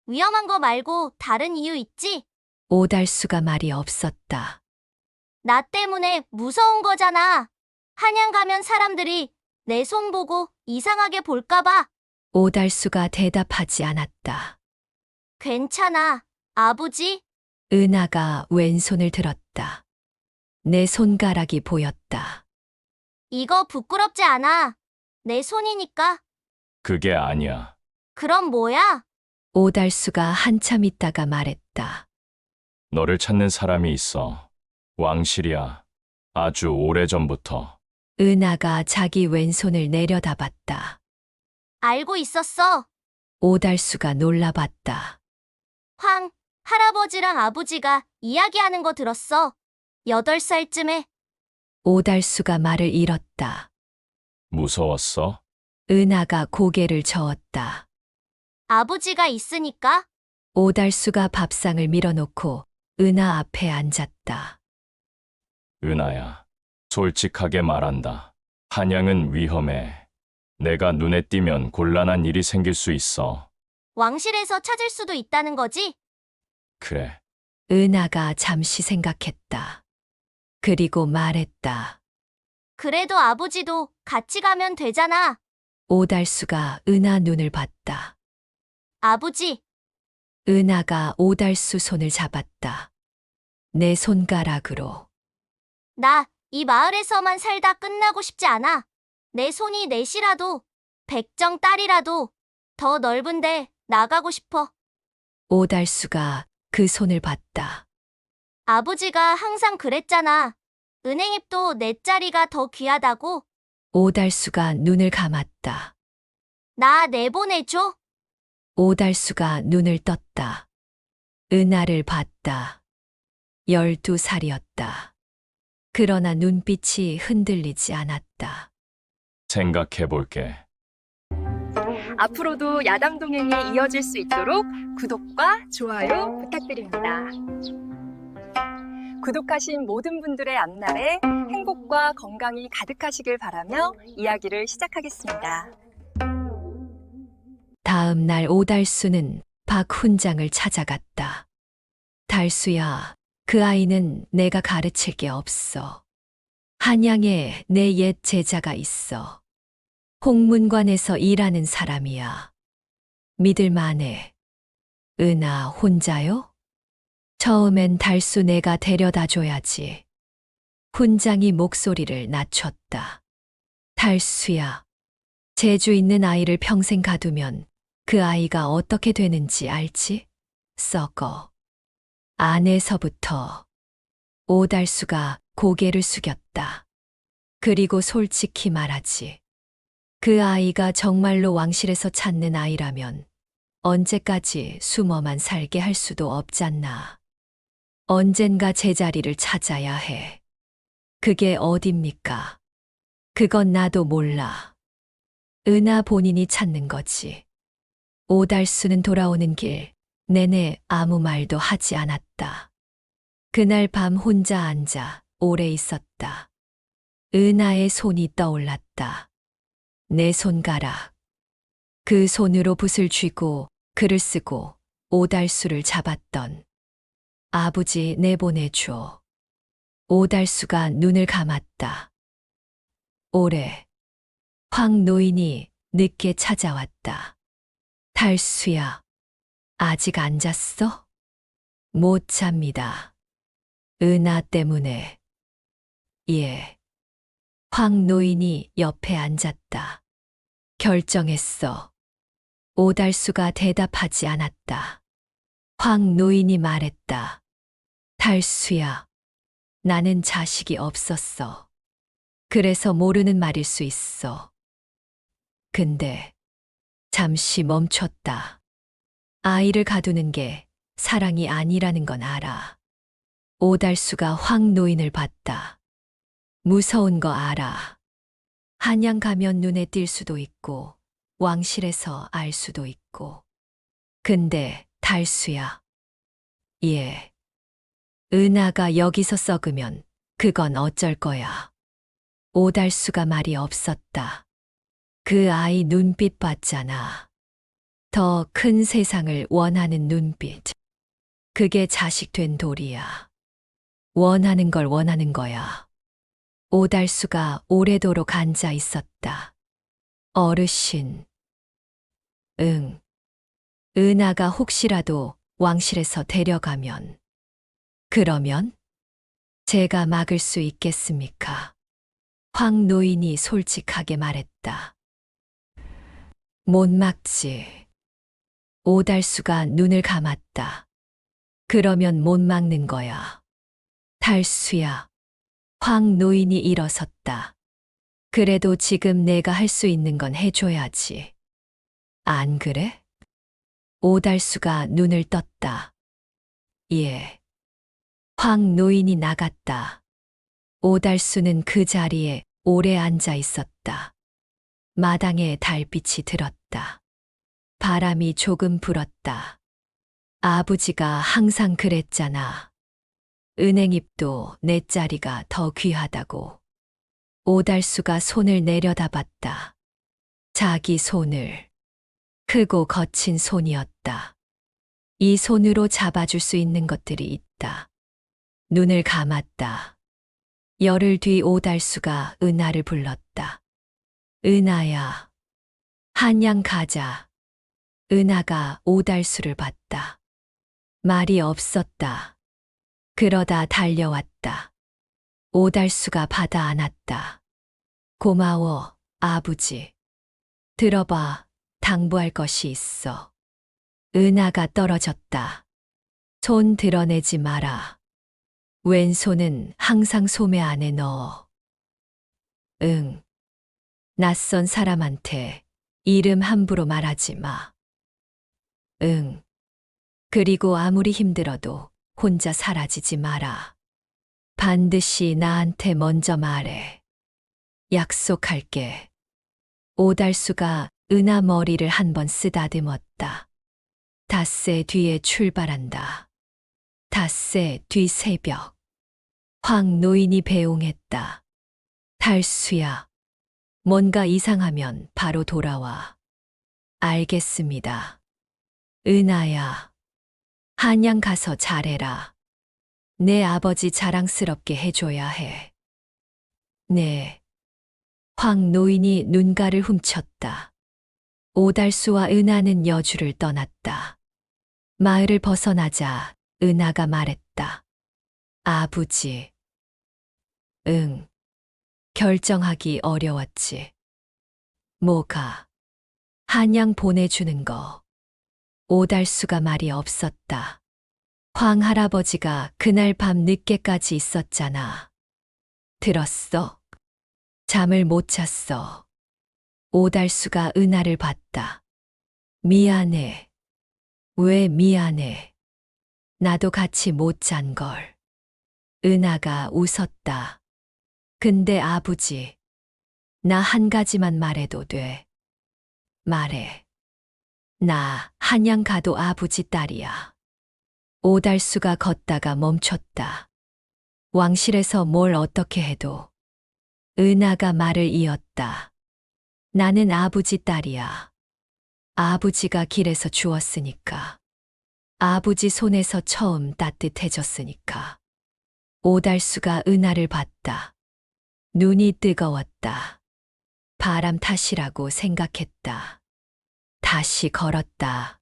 F: 위험한 거 말고 다른 이유 있지?
A: 오달수가 말이 없었다.
F: 나 때문에 무서운 거잖아. 한양 가면 사람들이 내 손 보고 이상하게 볼까봐.
A: 오달수가 대답하지 않았다.
F: 괜찮아, 아버지.
A: 은하가 왼손을 들었다. 내 손가락이 보였다.
F: 이거 부끄럽지 않아. 내 손이니까.
G: 그게 아니야.
F: 그럼 뭐야?
A: 오달수가 한참 있다가 말했다.
G: 너를 찾는 사람이 있어. 왕실이야. 아주 오래전부터.
A: 은하가 자기 왼손을 내려다봤다.
F: 알고 있었어.
A: 오달수가 놀라봤다.
F: 황, 할아버지랑 아버지가 이야기하는 거 들었어. 8살쯤에.
A: 오달수가 말을 잃었다.
G: 무서웠어?
A: 은하가 고개를 저었다.
F: 아버지가 있으니까.
A: 오달수가 밥상을 밀어놓고 은하 앞에 앉았다.
G: 은하야. 솔직하게 말한다. 한양은 위험해. 내가 눈에 띄면 곤란한 일이 생길 수 있어.
F: 왕실에서 찾을 수도 있다는 거지?
G: 그래.
A: 은하가 잠시 생각했다. 그리고 말했다.
F: 그래도 아버지도 같이 가면 되잖아.
A: 오달수가 은하 눈을 봤다.
F: 아버지,
A: 은하가 오달수 손을 잡았다. 내 손가락으로.
F: 나 이 마을에서만 살다 끝나고 싶지 않아. 내 손이 넷이라도, 백정 딸이라도 더 넓은데 나가고 싶어.
A: 오달수가 그 손을 봤다.
F: 아버지가 항상 그랬잖아. 은행잎도 내 자리가 더 귀하다고.
A: 오달수가 눈을 감았다.
F: 나 내보내줘.
A: 오달수가 눈을 떴다. 은하를 봤다. 12살이었다. 그러나 눈빛이 흔들리지 않았다.
G: 생각해 볼게.
E: 앞으로도 야담 동행이 이어질 수 있도록 구독과 좋아요 부탁드립니다. 구독하신 모든 분들의 앞날에 행복과 건강이 가득하시길 바라며 이야기를 시작하겠습니다.
A: 다음 날 오달수는 박 훈장을 찾아갔다. 달수야, 그 아이는 내가 가르칠 게 없어. 한양에 내 옛 제자가 있어. 홍문관에서 일하는 사람이야. 믿을만해. 은하 혼자요? 처음엔 달수 내가 데려다 줘야지. 훈장이 목소리를 낮췄다. 달수야, 재주 있는 아이를 평생 가두면 그 아이가 어떻게 되는지 알지? 썩어. 안에서부터. 오달수가 고개를 숙였다. 그리고 솔직히 말하지. 그 아이가 정말로 왕실에서 찾는 아이라면 언제까지 숨어만 살게 할 수도 없잖나. 언젠가 제자리를 찾아야 해. 그게 어딥니까? 그건 나도 몰라. 은하 본인이 찾는 거지. 오달수는 돌아오는 길 내내 아무 말도 하지 않았다. 그날 밤 혼자 앉아 오래 있었다. 은하의 손이 떠올랐다. 내 손가락. 그 손으로 붓을 쥐고 글을 쓰고 오달수를 잡았던. 아버지 내보내줘. 오달수가 눈을 감았다. 오래. 황 노인이 늦게 찾아왔다. 달수야, 아직 안 잤어? 못 잡니다. 은하 때문에. 예. 황 노인이 옆에 앉았다. 결정했어. 오달수가 대답하지 않았다. 황 노인이 말했다. 달수야, 나는 자식이 없었어. 그래서 모르는 말일 수 있어. 근데 잠시 멈췄다. 아이를 가두는 게 사랑이 아니라는 건 알아. 오달수가 황 노인을 봤다. 무서운 거 알아. 한양 가면 눈에 띌 수도 있고 왕실에서 알 수도 있고. 근데 달수야. 예. 은하가 여기서 썩으면 그건 어쩔 거야. 오달수가 말이 없었다. 그 아이 눈빛 봤잖아. 더 큰 세상을 원하는 눈빛. 그게 자식 된 돌이야. 원하는 걸 원하는 거야. 오달수가 오래도록 앉아 있었다. 어르신. 응. 은하가 혹시라도 왕실에서 데려가면. 그러면? 제가 막을 수 있겠습니까? 황 노인이 솔직하게 말했다. 못 막지. 오달수가 눈을 감았다. 그러면 못 막는 거야. 달수야. 황 노인이 일어섰다. 그래도 지금 내가 할 수 있는 건 해줘야지. 안 그래? 오달수가 눈을 떴다. 예. 황 노인이 나갔다. 오달수는 그 자리에 오래 앉아 있었다. 마당에 달빛이 들었다. 바람이 조금 불었다. 아버지가 항상 그랬잖아. 은행잎도 내 자리가 더 귀하다고. 오달수가 손을 내려다봤다. 자기 손을. 크고 거친 손이었다. 이 손으로 잡아줄 수 있는 것들이 있다. 눈을 감았다. 열흘 뒤 오달수가 은하를 불렀다. 은하야. 한양 가자. 은하가 오달수를 봤다. 말이 없었다. 그러다 달려왔다. 오달수가 받아 안았다. 고마워, 아버지. 들어봐, 당부할 것이 있어. 은하가 떨어졌다. 손 드러내지 마라. 왼손은 항상 소매 안에 넣어. 응. 낯선 사람한테 이름 함부로 말하지 마. 응. 그리고 아무리 힘들어도 혼자 사라지지 마라. 반드시 나한테 먼저 말해. 약속할게. 오달수가 은하 머리를 한번 쓰다듬었다. 닷새 뒤에 출발한다. 닷새 뒤 새벽. 황 노인이 배웅했다. 달수야. 뭔가 이상하면 바로 돌아와. 알겠습니다. 은하야. 한양 가서 잘해라. 내 아버지 자랑스럽게 해줘야 해. 네. 황 노인이 눈가를 훔쳤다. 오달수와 은하는 여주를 떠났다. 마을을 벗어나자 은하가 말했다. 아버지. 응. 결정하기 어려웠지. 뭐가? 한양 보내주는 거. 오달수가 말이 없었다. 황 할아버지가 그날 밤 늦게까지 있었잖아. 들었어? 잠을 못 잤어. 오달수가 은하를 봤다. 미안해. 왜 미안해? 나도 같이 못 잔 걸. 은하가 웃었다. 근데 아버지, 나 한 가지만 말해도 돼. 말해. 나 한양 가도 아버지 딸이야. 오달수가 걷다가 멈췄다. 왕실에서 뭘 어떻게 해도. 은하가 말을 이었다. 나는 아버지 딸이야. 아버지가 길에서 주었으니까. 아버지 손에서 처음 따뜻해졌으니까. 오달수가 은하를 봤다. 눈이 뜨거웠다. 바람 탓이라고 생각했다. 다시 걸었다.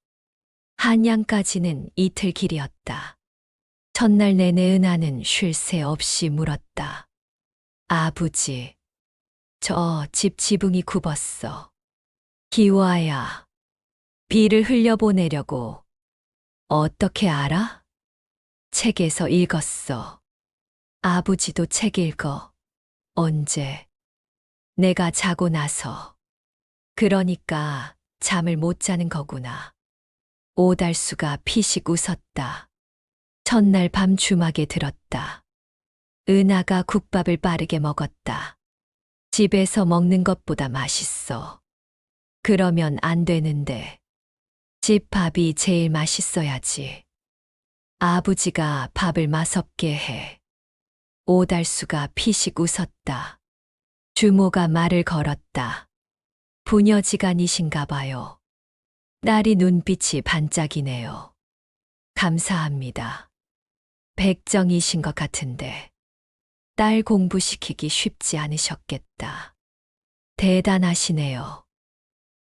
A: 한양까지는 이틀 길이었다. 첫날 내내 은하는 쉴 새 없이 물었다. 아버지, 저 집 지붕이 굽었어. 기와야. 비를 흘려보내려고. 어떻게 알아? 책에서 읽었어. 아버지도 책 읽어. 언제? 내가 자고 나서. 그러니까 잠을 못 자는 거구나. 오달수가 피식 웃었다. 첫날 밤 주막에 들었다. 은하가 국밥을 빠르게 먹었다. 집에서 먹는 것보다 맛있어. 그러면 안 되는데. 집 밥이 제일 맛있어야지. 아버지가 밥을 맛없게 해. 오달수가 피식 웃었다. 주모가 말을 걸었다. 부녀지간이신가 봐요. 딸이 눈빛이 반짝이네요. 감사합니다. 백정이신 것 같은데. 딸 공부시키기 쉽지 않으셨겠다. 대단하시네요.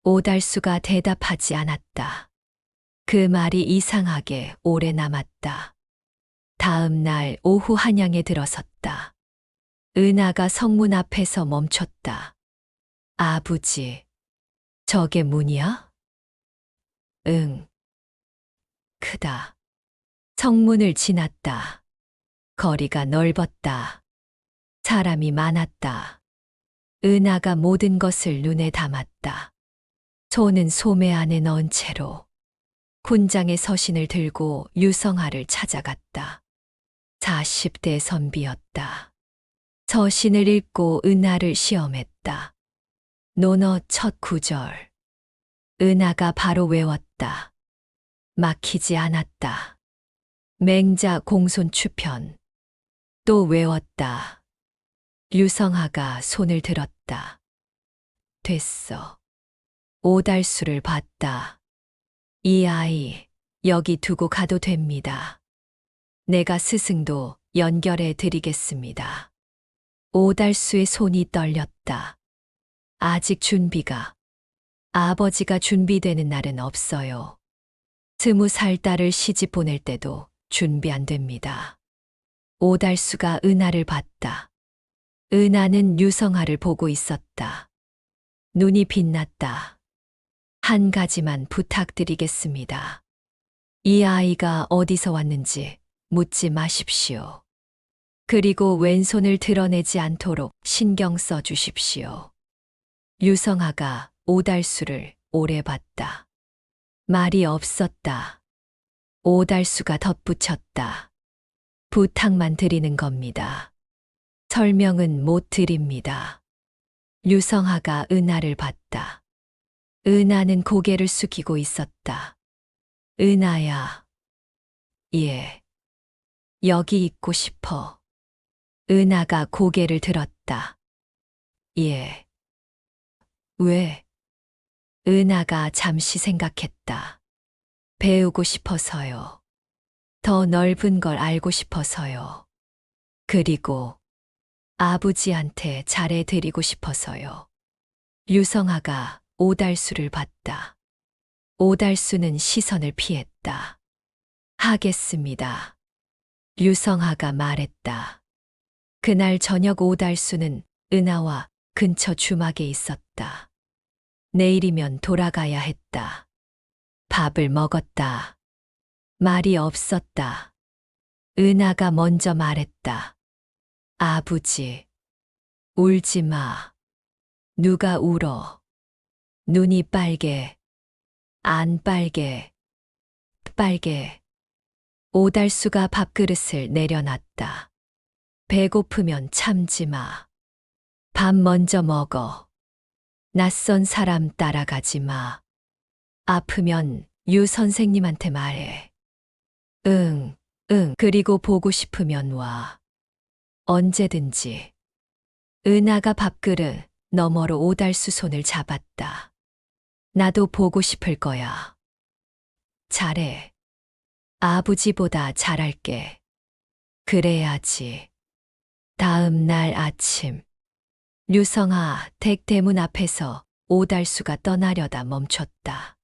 A: 오달수가 대답하지 않았다. 그 말이 이상하게 오래 남았다. 다음 날 오후 한양에 들어섰다. 은하가 성문 앞에서 멈췄다. 아버지, 저게 문이야? 응. 크다. 성문을 지났다. 거리가 넓었다. 사람이 많았다. 은하가 모든 것을 눈에 담았다. 손은 소매 안에 넣은 채로 군장의 서신을 들고 유성아를 찾아갔다. 40대 선비였다. 서신을 읽고 은하를 시험했다. 논어 첫 구절. 은하가 바로 외웠다. 막히지 않았다. 맹자 공손추편. 또 외웠다. 유성아가 손을 들었다. 됐어. 오달수를 봤다. 이 아이 여기 두고 가도 됩니다. 내가 스승도 연결해 드리겠습니다. 오달수의 손이 떨렸다. 아직 준비가. 아버지가 준비되는 날은 없어요. 20살 딸을 시집 보낼 때도 준비 안 됩니다. 오달수가 은하를 봤다. 은하는 유성아를 보고 있었다. 눈이 빛났다. 한 가지만 부탁드리겠습니다. 이 아이가 어디서 왔는지 묻지 마십시오. 그리고 왼손을 드러내지 않도록 신경 써 주십시오. 유성아가 오달수를 오래 봤다. 말이 없었다. 오달수가 덧붙였다. 부탁만 드리는 겁니다. 설명은 못 드립니다. 유성아가 은하를 봤다. 은하는 고개를 숙이고 있었다. 은하야. 예. 여기 있고 싶어. 은하가 고개를 들었다. 예. 왜? 은하가 잠시 생각했다. 배우고 싶어서요. 더 넓은 걸 알고 싶어서요. 그리고 아버지한테 잘해드리고 싶어서요. 유성아가 오달수를 봤다. 오달수는 시선을 피했다. 하겠습니다. 유성아가 말했다. 그날 저녁 오달수는 은하와 근처 주막에 있었다. 내일이면 돌아가야 했다. 밥을 먹었다. 말이 없었다. 은하가 먼저 말했다. 아버지, 울지 마. 누가 울어? 눈이 빨개. 안 빨개. 빨개. 오달수가 밥그릇을 내려놨다. 배고프면 참지 마. 밥 먼저 먹어. 낯선 사람 따라가지 마. 아프면 유 선생님한테 말해. 응, 응. 그리고 보고 싶으면 와. 언제든지. 은하가 밥그릇 너머로 오달수 손을 잡았다. 나도 보고 싶을 거야. 잘해. 아버지보다 잘할게. 그래야지. 다음 날 아침. 유성아 댁 대문 앞에서 오달수가 떠나려다 멈췄다.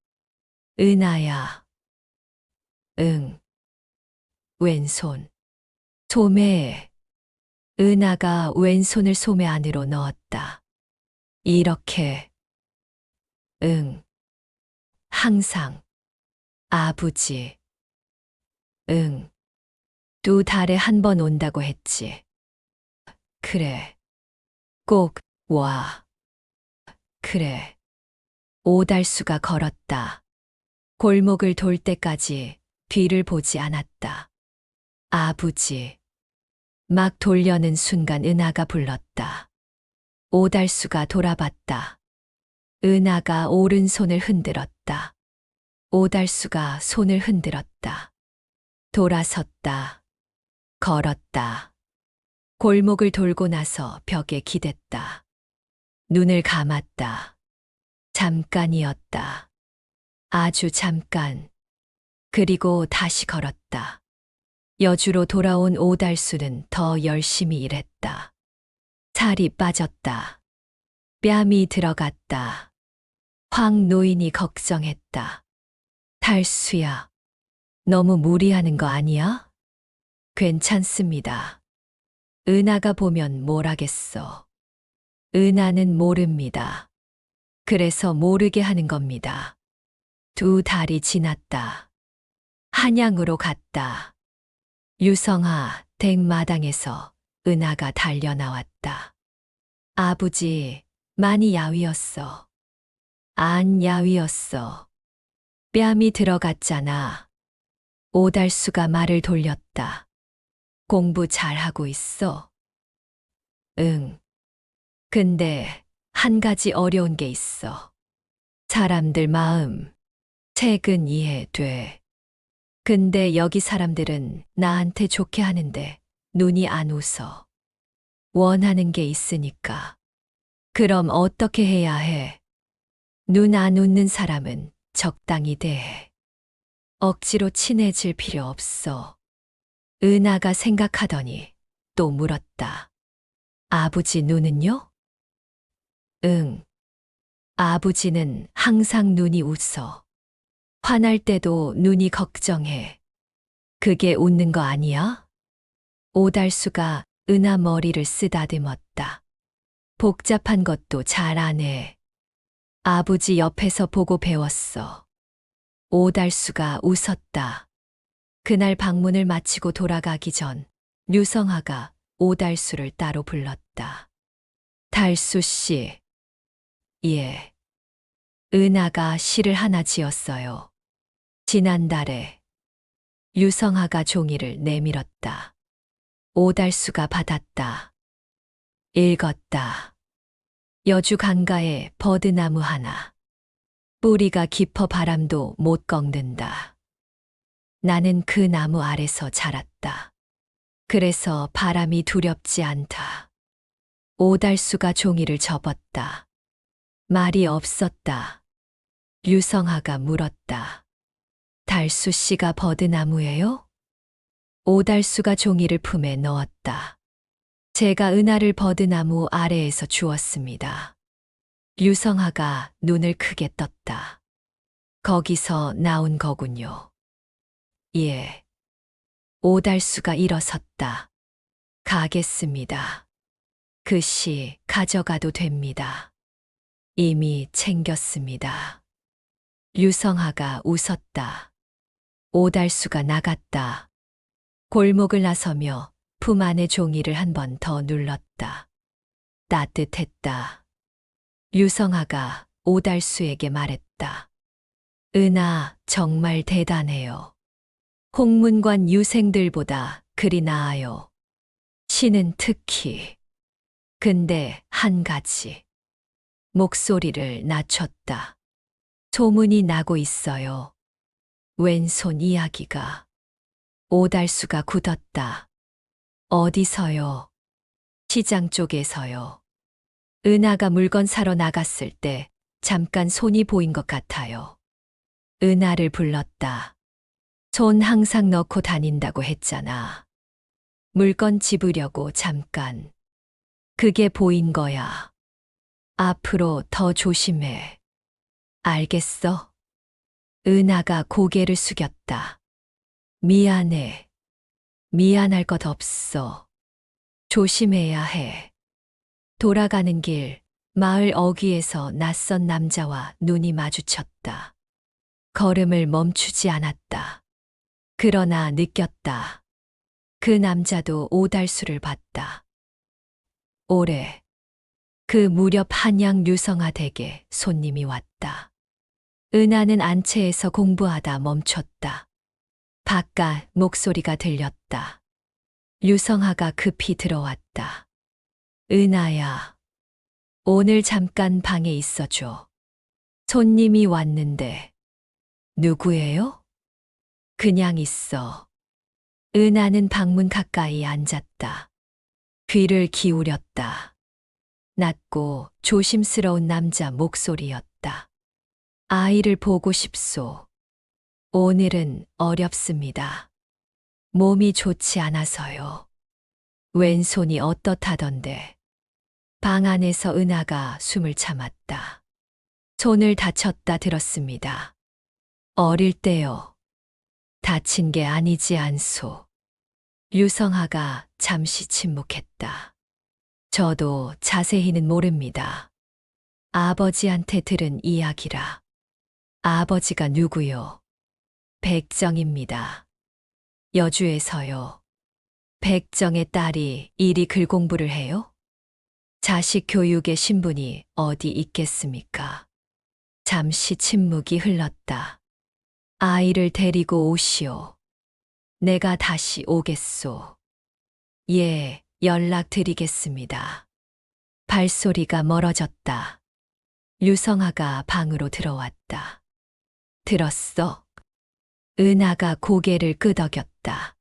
A: 은하야. 응. 왼손. 소매에. 은하가 왼손을 소매 안으로 넣었다. 이렇게. 응. 항상. 아부지. 응. 2달에 한 번 온다고 했지. 그래. 꼭 와. 그래. 오달수가 걸었다. 골목을 돌 때까지 뒤를 보지 않았다. 아부지. 막 돌려는 순간 은하가 불렀다. 오달수가 돌아봤다. 은하가 오른손을 흔들었다. 오달수가 손을 흔들었다. 돌아섰다. 걸었다. 골목을 돌고 나서 벽에 기댔다. 눈을 감았다. 잠깐이었다. 아주 잠깐. 그리고 다시 걸었다. 여주로 돌아온 오달수는 더 열심히 일했다. 살이 빠졌다. 뺨이 들어갔다. 황 노인이 걱정했다. 달수야, 너무 무리하는 거 아니야? 괜찮습니다. 은하가 보면 뭘 하겠어. 은하는 모릅니다. 그래서 모르게 하는 겁니다. 2달이 지났다. 한양으로 갔다. 유성아 댁 마당에서 은하가 달려나왔다. 아버지, 많이 야위었어. 안 야위었어. 뺨이 들어갔잖아. 오달수가 말을 돌렸다. 공부 잘하고 있어? 응. 근데 한 가지 어려운 게 있어. 사람들 마음. 책은 이해돼. 근데 여기 사람들은 나한테 좋게 하는데 눈이 안 웃어. 원하는 게 있으니까. 그럼 어떻게 해야 해? 눈 안 웃는 사람은 적당히 대해. 억지로 친해질 필요 없어. 은하가 생각하더니 또 물었다. 아버지 눈은요? 응. 아버지는 항상 눈이 웃어. 화날 때도 눈이 걱정해. 그게 웃는 거 아니야? 오달수가 은하 머리를 쓰다듬었다. 복잡한 것도 잘 안 해. 아버지 옆에서 보고 배웠어. 오달수가 웃었다. 그날 방문을 마치고 돌아가기 전 류성아가 오달수를 따로 불렀다. 달수 씨. 예. 은하가 시를 하나 지었어요. 지난달에. 유성아가 종이를 내밀었다. 오달수가 받았다. 읽었다. 여주 강가에 버드나무 하나. 뿌리가 깊어 바람도 못 꺾는다. 나는 그 나무 아래서 자랐다. 그래서 바람이 두렵지 않다. 오달수가 종이를 접었다. 말이 없었다. 유성아가 물었다. 달수 씨가 버드나무예요? 오달수가 종이를 품에 넣었다. 제가 은하를 버드나무 아래에서 주었습니다. 유성아가 눈을 크게 떴다. 거기서 나온 거군요. 예. 오달수가 일어섰다. 가겠습니다. 그 시 가져가도 됩니다. 이미 챙겼습니다. 유성아가 웃었다. 오달수가 나갔다. 골목을 나서며 품 안의 종이를 한 번 더 눌렀다. 따뜻했다. 유성아가 오달수에게 말했다. 은하 정말 대단해요. 홍문관 유생들보다 그리 나아요. 시는 특히. 근데 한 가지. 목소리를 낮췄다. 소문이 나고 있어요. 왼손 이야기가. 오달수가 굳었다. 어디서요? 시장 쪽에서요. 은하가 물건 사러 나갔을 때 잠깐 손이 보인 것 같아요. 은하를 불렀다. 손 항상 넣고 다닌다고 했잖아. 물건 집으려고 잠깐. 그게 보인 거야. 앞으로 더 조심해. 알겠어? 은하가 고개를 숙였다. 미안해. 미안할 것 없어. 조심해야 해. 돌아가는 길, 마을 어귀에서 낯선 남자와 눈이 마주쳤다. 걸음을 멈추지 않았다. 그러나 느꼈다. 그 남자도 오달수를 봤다. 올해 그 무렵 한양 유성아 댁에 손님이 왔다. 은하는 안채에서 공부하다 멈췄다. 바깥 목소리가 들렸다. 유성아가 급히 들어왔다. 은하야, 오늘 잠깐 방에 있어줘. 손님이 왔는데. 누구예요? 그냥 있어. 은하는 방문 가까이 앉았다. 귀를 기울였다. 낮고 조심스러운 남자 목소리였다. 아이를 보고 싶소. 오늘은 어렵습니다. 몸이 좋지 않아서요. 왼손이 어떻다던데. 방 안에서 은하가 숨을 참았다. 손을 다쳤다 들었습니다. 어릴 때요. 다친 게 아니지 않소. 유성아가 잠시 침묵했다. 저도 자세히는 모릅니다. 아버지한테 들은 이야기라. 아버지가 누구요? 백정입니다. 여주에서요. 백정의 딸이 이리 글 공부를 해요? 자식 교육의 신분이 어디 있겠습니까? 잠시 침묵이 흘렀다. 아이를 데리고 오시오. 내가 다시 오겠소. 예, 연락드리겠습니다. 발소리가 멀어졌다. 유성아가 방으로 들어왔다. 들었어? 은하가 고개를 끄덕였다.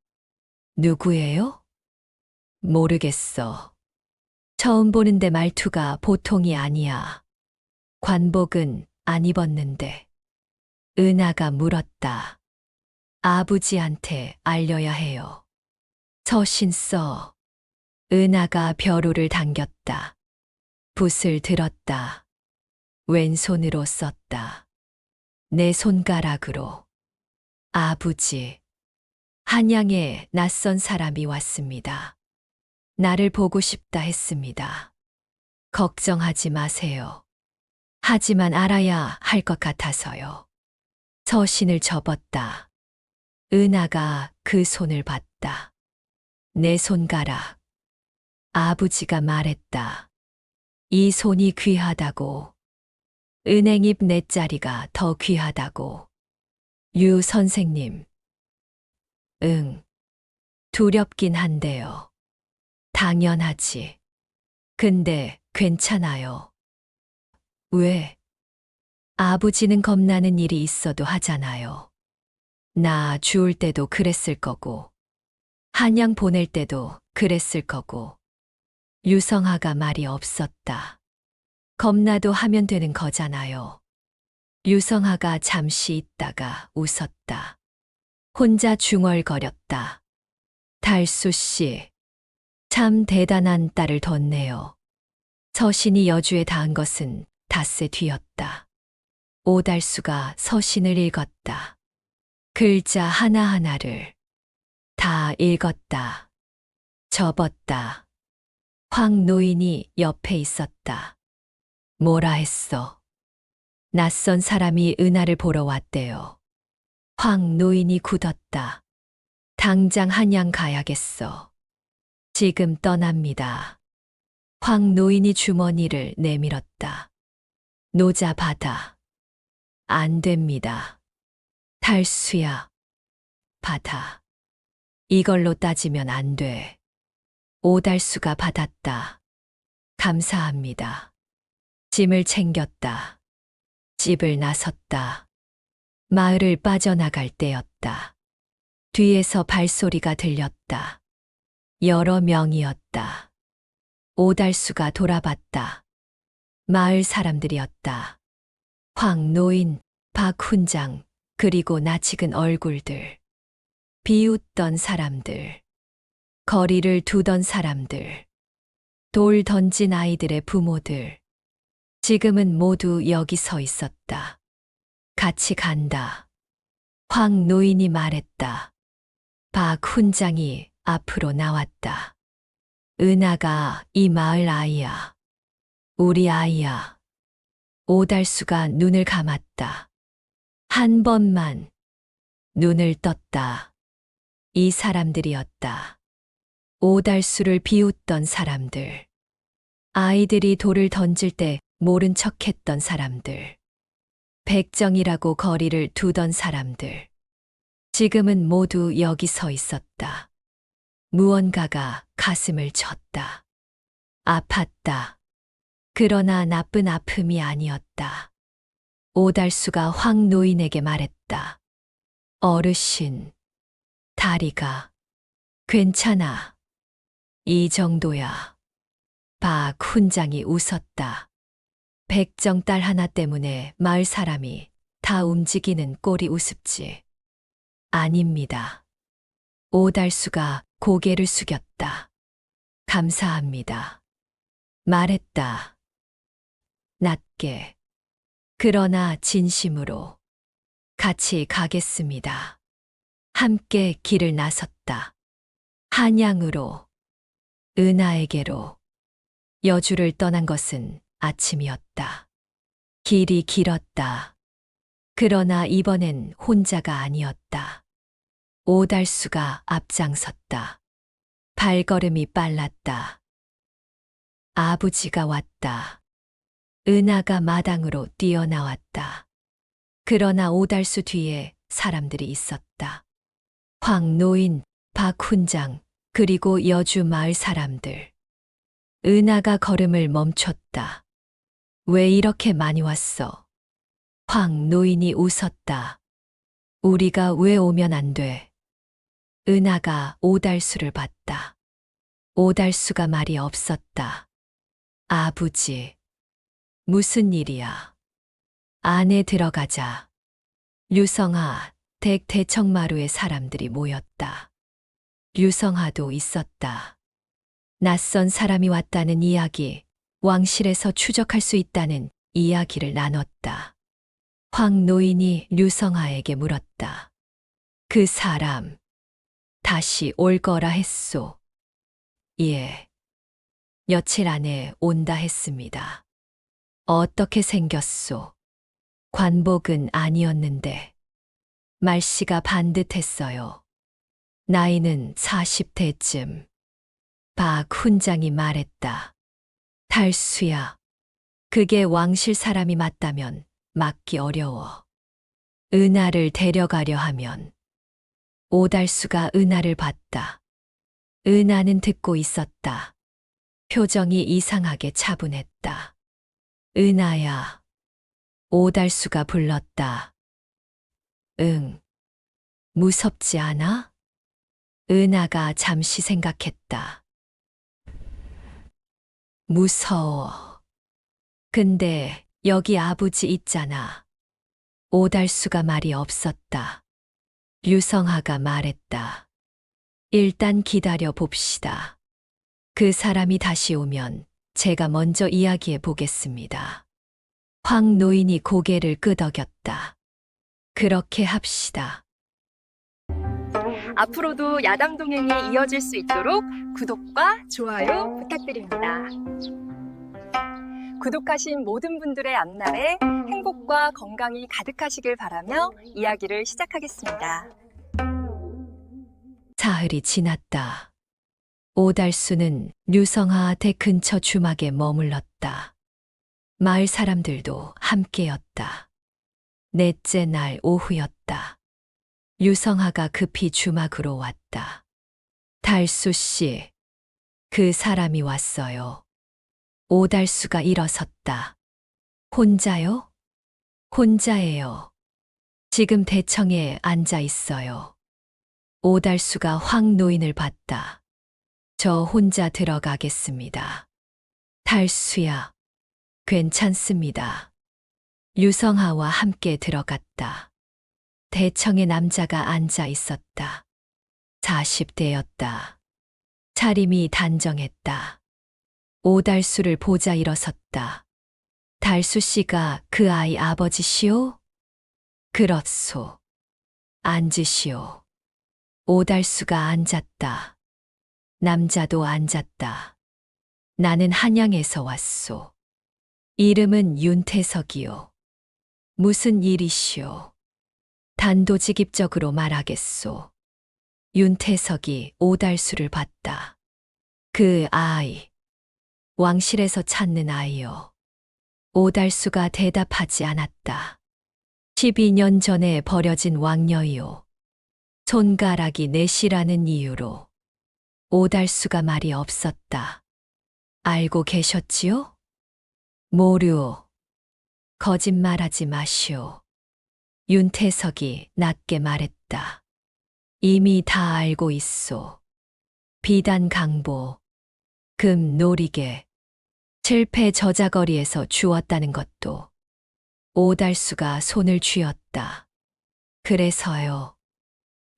A: 누구예요? 모르겠어. 처음 보는데 말투가 보통이 아니야. 관복은 안 입었는데. 은하가 물었다. 아버지한테 알려야 해요. 서신 써. 은하가 벼루를 당겼다. 붓을 들었다. 왼손으로 썼다. 내 손가락으로. 아버지. 한양에 낯선 사람이 왔습니다. 나를 보고 싶다 했습니다. 걱정하지 마세요. 하지만 알아야 할 것 같아서요. 서신을 접었다. 은하가 그 손을 봤다. 내 손가락. 아버지가 말했다. 이 손이 귀하다고. 은행잎 내 자리가 더 귀하다고. 유 선생님. 응. 두렵긴 한데요. 당연하지. 근데 괜찮아요. 왜? 아버지는 겁나는 일이 있어도 하잖아요. 나 죽을 때도 그랬을 거고, 한양 보낼 때도 그랬을 거고. 유성아가 말이 없었다. 겁나도 하면 되는 거잖아요. 유성아가 잠시 있다가 웃었다. 혼자 중얼거렸다. 달수 씨, 참 대단한 딸을 뒀네요. 서신이 여주에 닿은 것은 닷새 뒤였다. 오달수가 서신을 읽었다. 글자 하나하나를 다 읽었다. 접었다. 황 노인이 옆에 있었다. 뭐라 했어? 낯선 사람이 은하를 보러 왔대요. 황 노인이 굳었다. 당장 한양 가야겠어. 지금 떠납니다. 황 노인이 주머니를 내밀었다. 노자 받아. 안 됩니다. 달수야. 받아. 이걸로 따지면 안 돼. 오달수가 받았다. 감사합니다. 짐을 챙겼다. 집을 나섰다. 마을을 빠져나갈 때였다. 뒤에서 발소리가 들렸다. 여러 명이었다. 오달수가 돌아봤다. 마을 사람들이었다. 황 노인, 박 훈장, 그리고 낯익은 얼굴들. 비웃던 사람들. 거리를 두던 사람들. 돌 던진 아이들의 부모들. 지금은 모두 여기 서 있었다. 같이 간다. 황 노인이 말했다. 박 훈장이 앞으로 나왔다. 은하가 이 마을 아이야. 우리 아이야. 오달수가 눈을 감았다. 한 번만 눈을 떴다. 이 사람들이었다. 오달수를 비웃던 사람들. 아이들이 돌을 던질 때 모른 척했던 사람들. 백정이라고 거리를 두던 사람들. 지금은 모두 여기 서 있었다. 무언가가 가슴을 쳤다. 아팠다. 그러나 나쁜 아픔이 아니었다. 오달수가 황 노인에게 말했다. 어르신, 다리가 괜찮아. 이 정도야. 박 훈장이 웃었다. 백정 딸 하나 때문에 마을 사람이 다 움직이는 꼴이 우습지. 아닙니다. 오달수가 고개를 숙였다. 감사합니다. 말했다. 낮게. 그러나 진심으로. 같이 가겠습니다. 함께 길을 나섰다. 한양으로, 은하에게로. 여주를 떠난 것은 아침이었다. 길이 길었다. 그러나 이번엔 혼자가 아니었다. 오달수가 앞장섰다. 발걸음이 빨랐다. 아버지가 왔다. 은하가 마당으로 뛰어나왔다. 그러나 오달수 뒤에 사람들이 있었다. 황 노인, 박 훈장, 그리고 여주 마을 사람들. 은하가 걸음을 멈췄다. 왜 이렇게 많이 왔어? 황 노인이 웃었다. 우리가 왜 오면 안 돼? 은하가 오달수를 봤다. 오달수가 말이 없었다. 아버지, 무슨 일이야? 안에 들어가자. 유성아, 댁 대청마루에 사람들이 모였다. 유성아도 있었다. 낯선 사람이 왔다는 이야기, 왕실에서 추적할 수 있다는 이야기를 나눴다. 황 노인이 류성아에게 물었다. 그 사람, 다시 올 거라 했소. 예. 며칠 안에 온다 했습니다. 어떻게 생겼소? 관복은 아니었는데. 말씨가 반듯했어요. 나이는 40대쯤. 박 훈장이 말했다. 달수야, 그게 왕실 사람이 맞다면 막기 어려워. 은하를 데려가려 하면. 오달수가 은하를 봤다. 은하는 듣고 있었다. 표정이 이상하게 차분했다. 은하야. 오달수가 불렀다. 응. 무섭지 않아? 은하가 잠시 생각했다. 무서워. 근데 여기 아버지 있잖아. 오달수가 말이 없었다. 유성아가 말했다. 일단 기다려 봅시다. 그 사람이 다시 오면 제가 먼저 이야기해 보겠습니다. 황 노인이 고개를 끄덕였다. 그렇게 합시다.
E: 앞으로도 야담 동행이 이어질 수 있도록 구독과 좋아요 부탁드립니다. 구독하신 모든 분들의 앞날에 행복과 건강이 가득하시길 바라며 이야기를 시작하겠습니다.
A: 사흘이 지났다. 오달수는 류성아 댁 근처 주막에 머물렀다. 마을 사람들도 함께였다. 넷째 날 오후였다. 유성아가 급히 주막으로 왔다. 달수 씨, 그 사람이 왔어요. 오달수가 일어섰다. 혼자요? 혼자예요. 지금 대청에 앉아 있어요. 오달수가 황 노인을 봤다. 저 혼자 들어가겠습니다. 달수야, 괜찮습니다. 유성아와 함께 들어갔다. 대청에 남자가 앉아 있었다. 40대였다. 차림이 단정했다. 오달수를 보자 일어섰다. 달수 씨가 그 아이 아버지시오? 그렇소. 앉으시오. 오달수가 앉았다. 남자도 앉았다. 나는 한양에서 왔소. 이름은 윤태석이요. 무슨 일이시오? 단도직입적으로 말하겠소. 윤태석이 오달수를 봤다. 그 아이. 왕실에서 찾는 아이요. 오달수가 대답하지 않았다. 12년 전에 버려진 왕녀이요. 손가락이 넷이라는 이유로 오달수가 말이 없었다. 알고 계셨지요? 모르오. 거짓말하지 마시오. 윤태석이 낮게 말했다. 이미 다 알고 있소. 비단 강보, 금 놀이개, 실패 저자거리에서 주웠다는 것도 오달수가 손을 쥐었다. 그래서요.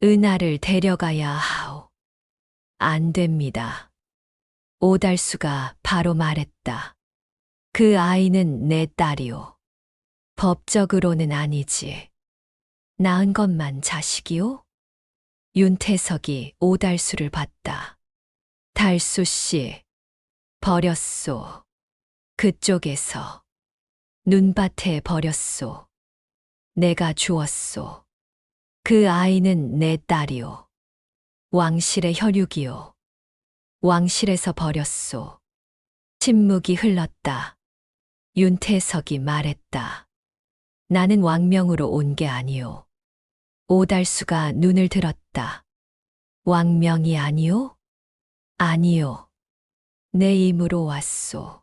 A: 은하를 데려가야 하오. 안 됩니다. 오달수가 바로 말했다. 그 아이는 내 딸이오. 법적으로는 아니지. 낳은 것만 자식이오? 윤태석이 오달수를 봤다. 달수 씨, 버렸소. 그쪽에서. 눈밭에 버렸소. 내가 주었소. 그 아이는 내 딸이오. 왕실의 혈육이오. 왕실에서 버렸소. 침묵이 흘렀다. 윤태석이 말했다. 나는 왕명으로 온 게 아니오. 오달수가 눈을 들었다. 왕명이 아니오? 아니오. 내 임으로 왔소.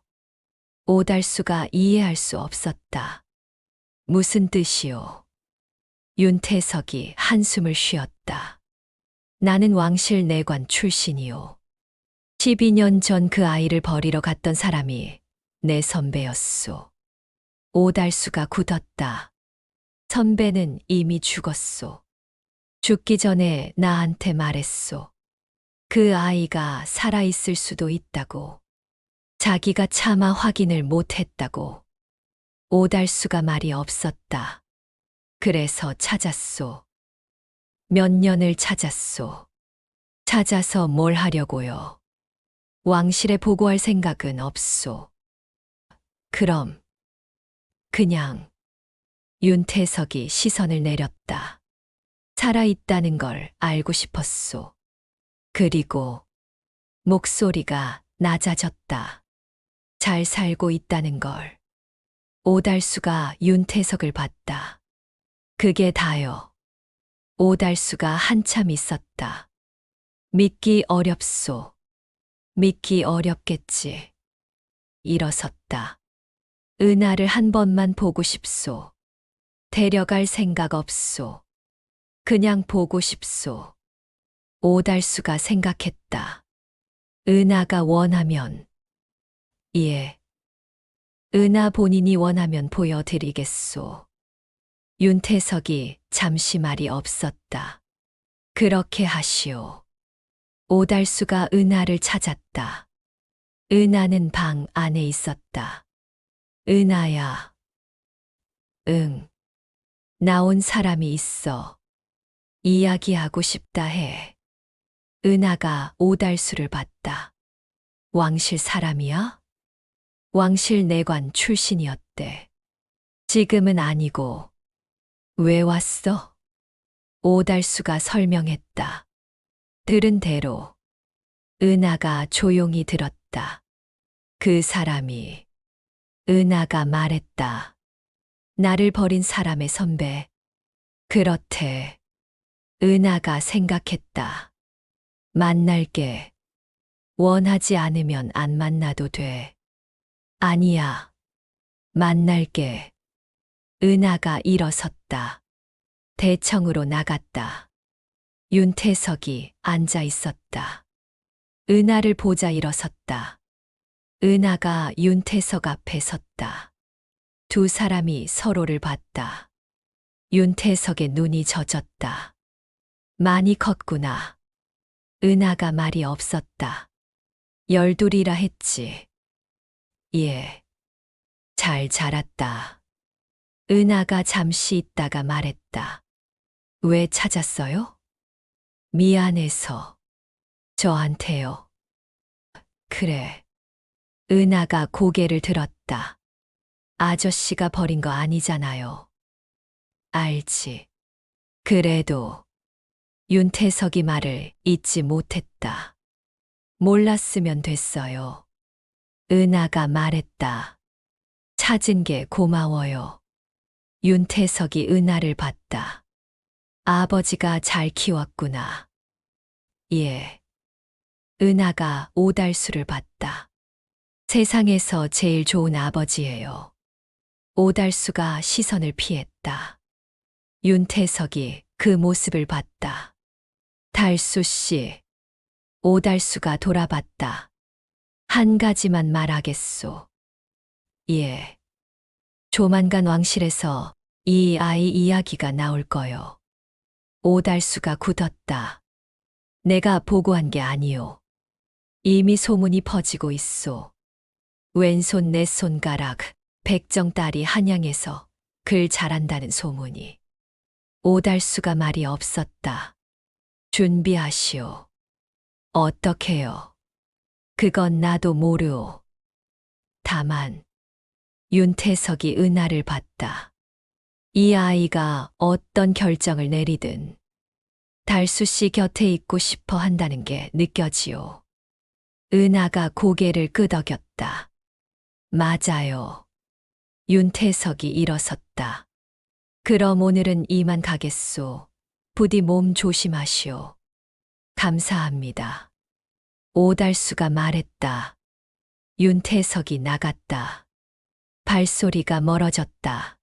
A: 오달수가 이해할 수 없었다. 무슨 뜻이오? 윤태석이 한숨을 쉬었다. 나는 왕실 내관 출신이오. 12년 전 그 아이를 버리러 갔던 사람이 내 선배였소. 오달수가 굳었다. 선배는 이미 죽었소. 죽기 전에 나한테 말했소. 그 아이가 살아있을 수도 있다고. 자기가 차마 확인을 못했다고. 오달수가 말이 없었다. 그래서 찾았소. 몇 년을 찾았소. 찾아서 뭘 하려고요. 왕실에 보고할 생각은 없소. 그럼 그냥 윤태석이 시선을 내렸다. 살아있다는 걸 알고 싶었소. 그리고 목소리가 낮아졌다. 잘 살고 있다는 걸. 오달수가 윤태석을 봤다. 그게 다요. 오달수가 한참 있었다. 믿기 어렵소. 믿기 어렵겠지. 일어섰다. 은하를 한 번만 보고 싶소. 데려갈 생각 없소. 그냥 보고 싶소. 오달수가 생각했다. 은하가 원하면. 예. 은하 본인이 원하면 보여드리겠소. 윤태석이 잠시 말이 없었다. 그렇게 하시오. 오달수가 은하를 찾았다. 은하는 방 안에 있었다. 은하야. 응. 나온 사람이 있어. 이야기하고 싶다 해. 은하가 오달수를 봤다. 왕실 사람이야? 왕실 내관 출신이었대. 지금은 아니고. 왜 왔어? 오달수가 설명했다. 들은 대로. 은하가 조용히 들었다. 그 사람이. 은하가 말했다. 나를 버린 사람의 선배. 그렇대. 은하가 생각했다. 만날게. 원하지 않으면 안 만나도 돼. 아니야. 만날게. 은하가 일어섰다. 대청으로 나갔다. 윤태석이 앉아 있었다. 은하를 보자 일어섰다. 은하가 윤태석 앞에 섰다. 두 사람이 서로를 봤다. 윤태석의 눈이 젖었다. 많이 컸구나. 은하가 말이 없었다. 12이라 했지. 예. 잘 자랐다. 은하가 잠시 있다가 말했다. 왜 찾았어요? 미안해서. 저한테요. 그래. 은하가 고개를 들었다. 아저씨가 버린 거 아니잖아요. 알지. 그래도 윤태석이 말을 잊지 못했다. 몰랐으면 됐어요. 은하가 말했다. 찾은 게 고마워요. 윤태석이 은하를 봤다. 아버지가 잘 키웠구나. 예. 은하가 오달수를 봤다. 세상에서 제일 좋은 아버지예요. 오달수가 시선을 피했다. 윤태석이 그 모습을 봤다. 달수 씨. 오달수가 돌아봤다. 한 가지만 말하겠소. 예. 조만간 왕실에서 이 아이 이야기가 나올 거요. 오달수가 굳었다. 내가 보고한 게 아니오. 이미 소문이 퍼지고 있소. 왼손 내 손가락, 백정 딸이 한양에서 글 잘한다는 소문이. 오달수가 말이 없었다. 준비하시오. 어떻게요? 그건 나도 모르오. 다만 윤태석이 은하를 봤다. 이 아이가 어떤 결정을 내리든 달수 씨 곁에 있고 싶어 한다는 게 느껴지오. 은하가 고개를 끄덕였다. 맞아요. 윤태석이 일어섰다. 그럼 오늘은 이만 가겠소. 부디 몸 조심하시오. 감사합니다. 오달수가 말했다. 윤태석이 나갔다. 발소리가 멀어졌다.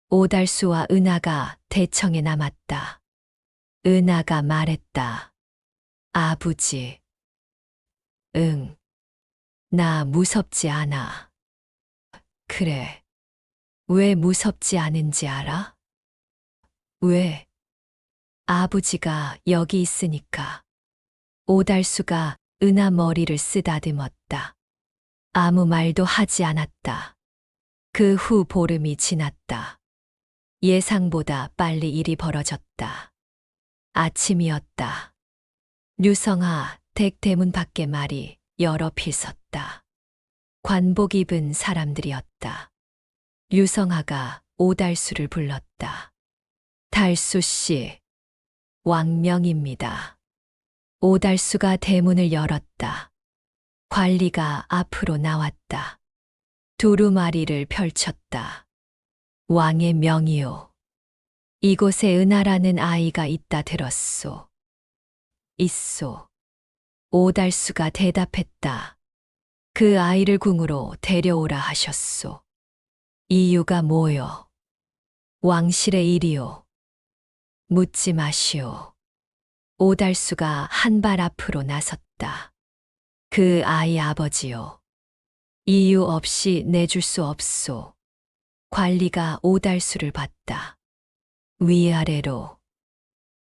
A: 오달수와 은하가 대청에 남았다. 은하가 말했다. 아버지. 응. 나 무섭지 않아. 그래. 왜 무섭지 않은지 알아? 왜? 아버지가 여기 있으니까. 오달수가 은하 머리를 쓰다듬었다. 아무 말도 하지 않았다. 그 후 보름이 지났다. 예상보다 빨리 일이 벌어졌다. 아침이었다. 류성아, 댁 대문 밖에 말이 여러 필 섰다. 관복 입은 사람들이었다. 류성아가 오달수를 불렀다. 달수 씨, 왕명입니다. 오달수가 대문을 열었다. 관리가 앞으로 나왔다. 두루마리를 펼쳤다. 왕의 명이요. 이곳에 은하라는 아이가 있다 들었소. 있소. 오달수가 대답했다. 그 아이를 궁으로 데려오라 하셨소. 이유가 뭐요? 왕실의 일이요. 묻지 마시오. 오달수가 한 발 앞으로 나섰다. 그 아이 아버지요. 이유 없이 내줄 수 없소. 관리가 오달수를 봤다. 위아래로.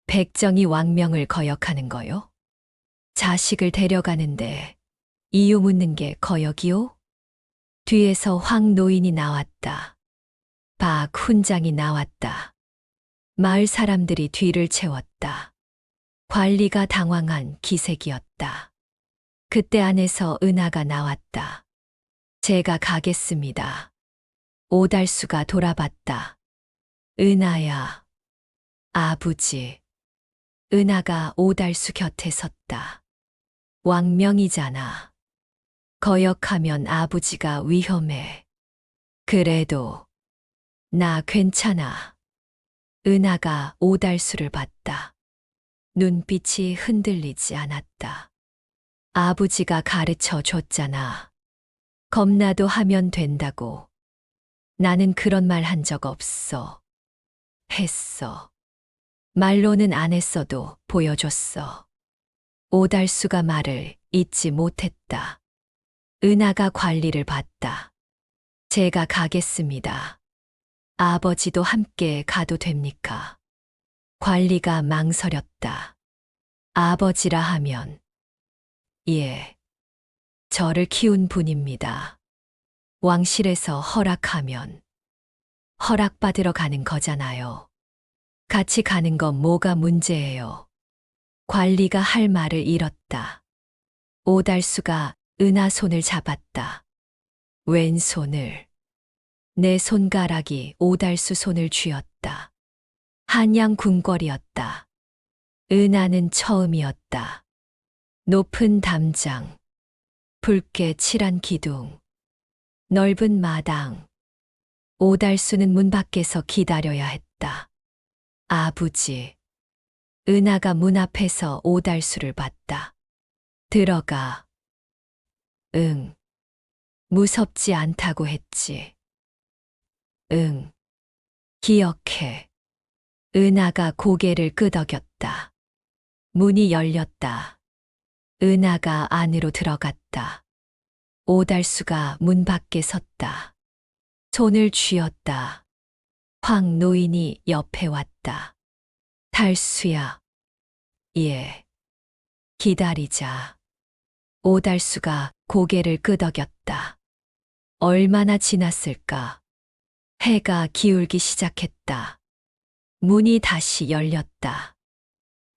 A: 백정이 왕명을 거역하는 거요? 자식을 데려가는데 이유 묻는 게 거역이요? 뒤에서 황 노인이 나왔다. 박 훈장이 나왔다. 마을 사람들이 뒤를 채웠다. 관리가 당황한 기색이었다. 그때 안에서 은하가 나왔다. 제가 가겠습니다. 오달수가 돌아봤다. 은하야. 아버지. 은하가 오달수 곁에 섰다. 왕명이잖아. 거역하면 아버지가 위험해. 그래도 나 괜찮아. 은하가 오달수를 봤다. 눈빛이 흔들리지 않았다. 아버지가 가르쳐 줬잖아. 겁나도 하면 된다고. 나는 그런 말 한 적 없어. 했어. 말로는 안 했어도 보여줬어. 오달수가 말을 잊지 못했다. 은하가 관리를 봤다. 제가 가겠습니다. 아버지도 함께 가도 됩니까? 관리가 망설였다. 아버지라 하면, 예, 저를 키운 분입니다. 왕실에서 허락하면, 허락받으러 가는 거잖아요. 같이 가는 건 뭐가 문제예요? 관리가 할 말을 잃었다. 오달수가 은하 손을 잡았다. 왼손을. 내 손가락이 오달수 손을 쥐었다. 한양 궁궐이었다. 은하는 처음이었다. 높은 담장, 붉게 칠한 기둥, 넓은 마당. 오달수는 문 밖에서 기다려야 했다. 아부지. 은하가 문 앞에서 오달수를 봤다. 들어가. 응. 무섭지 않다고 했지. 응. 기억해. 은하가 고개를 끄덕였다. 문이 열렸다. 은하가 안으로 들어갔다. 오달수가 문 밖에 섰다. 손을 쥐었다. 황 노인이 옆에 왔다. 달수야. 예. 기다리자. 오달수가 고개를 끄덕였다. 얼마나 지났을까? 해가 기울기 시작했다. 문이 다시 열렸다.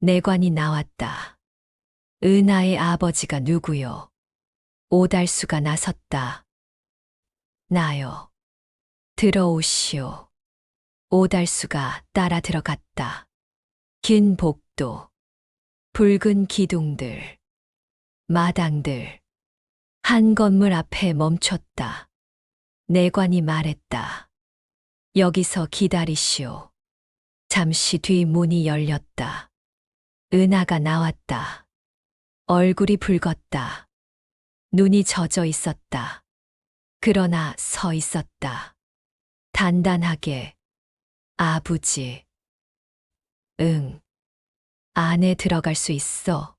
A: 내관이 나왔다. 은하의 아버지가 누구요? 오달수가 나섰다. 나요. 들어오시오. 오달수가 따라 들어갔다. 긴 복도, 붉은 기둥들, 마당들. 한 건물 앞에 멈췄다. 내관이 말했다. 여기서 기다리시오. 잠시 뒤 문이 열렸다. 은하가 나왔다. 얼굴이 붉었다. 눈이 젖어 있었다. 그러나 서 있었다. 단단하게. 아부지. 응. 안에 들어갈 수 있어.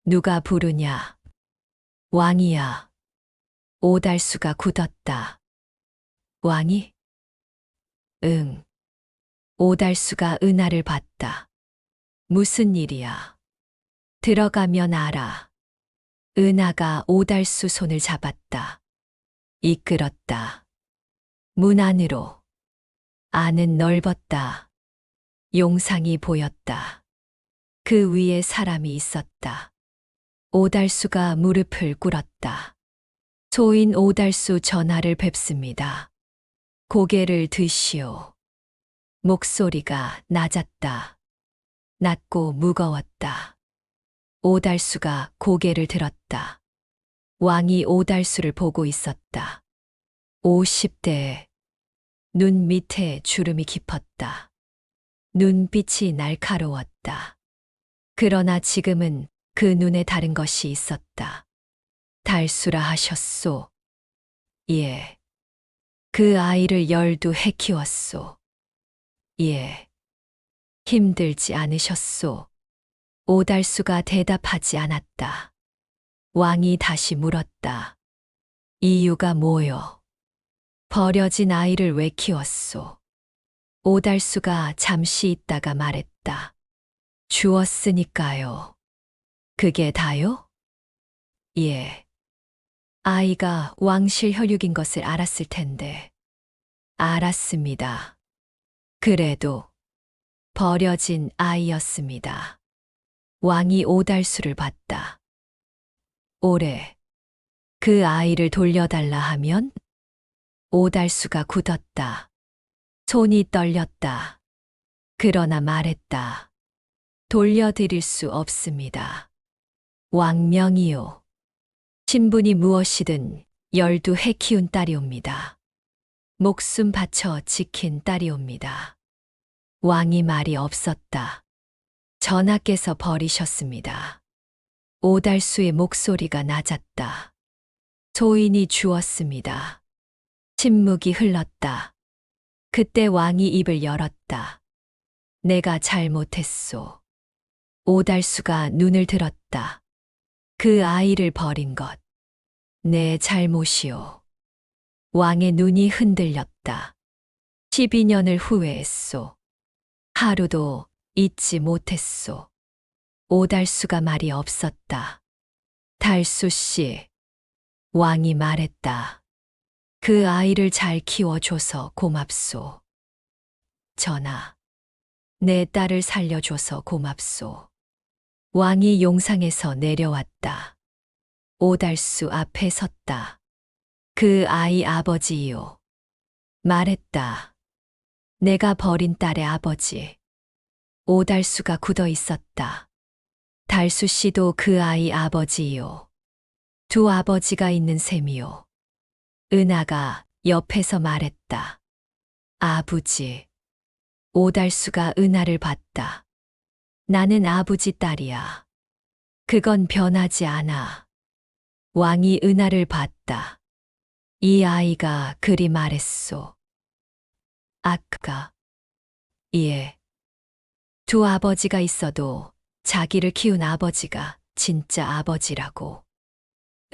A: 누가 부르냐? 왕이야. 오달수가 굳었다. 왕이? 응. 오달수가 은하를 봤다. 무슨 일이야? 들어가면 알아. 은하가 오달수 손을 잡았다. 이끌었다. 문 안으로. 안은 넓었다. 용상이 보였다. 그 위에 사람이 있었다. 오달수가 무릎을 꿇었다. 소인 오달수 전하를 뵙습니다. 고개를 드시오. 목소리가 낮았다. 낮고 무거웠다. 오달수가 고개를 들었다. 왕이 오달수를 보고 있었다. 50대. 눈 밑에 주름이 깊었다. 눈빛이 날카로웠다. 그러나 지금은 그 눈에 다른 것이 있었다. 달수라 하셨소. 예. 그 아이를 12해 키웠소. 예. 힘들지 않으셨소. 오달수가 대답하지 않았다. 왕이 다시 물었다. 이유가 뭐요? 버려진 아이를 왜 키웠소? 오달수가 잠시 있다가 말했다. 주었으니까요. 그게 다요? 예. 아이가 왕실 혈육인 것을 알았을 텐데. 알았습니다. 그래도 버려진 아이였습니다. 왕이 오달수를 봤다. 올해 그 아이를 돌려달라 하면? 오달수가 굳었다. 손이 떨렸다. 그러나 말했다. 돌려드릴 수 없습니다. 왕명이요. 신분이 무엇이든 12해 키운 딸이옵니다. 목숨 바쳐 지킨 딸이옵니다. 왕이 말이 없었다. 전하께서 버리셨습니다. 오달수의 목소리가 낮았다. 소인이 주었습니다. 침묵이 흘렀다. 그때 왕이 입을 열었다. 내가 잘못했소. 오달수가 눈을 들었다. 그 아이를 버린 것. 내 잘못이오. 왕의 눈이 흔들렸다. 12년을 후회했소. 하루도 잊지 못했소. 오달수가 말이 없었다. 달수 씨. 왕이 말했다. 그 아이를 잘 키워줘서 고맙소. 전하. 내 딸을 살려줘서 고맙소. 왕이 용상에서 내려왔다. 오달수 앞에 섰다. 그 아이 아버지요. 말했다. 내가 버린 딸의 아버지. 오달수가 굳어 있었다. 달수 씨도 그 아이 아버지요. 두 아버지가 있는 셈이요. 은하가 옆에서 말했다. 아버지. 오달수가 은하를 봤다. 나는 아버지 딸이야. 그건 변하지 않아. 왕이 은하를 봤다. 이 아이가 그리 말했소. 아까. 예. 두 아버지가 있어도 자기를 키운 아버지가 진짜 아버지라고.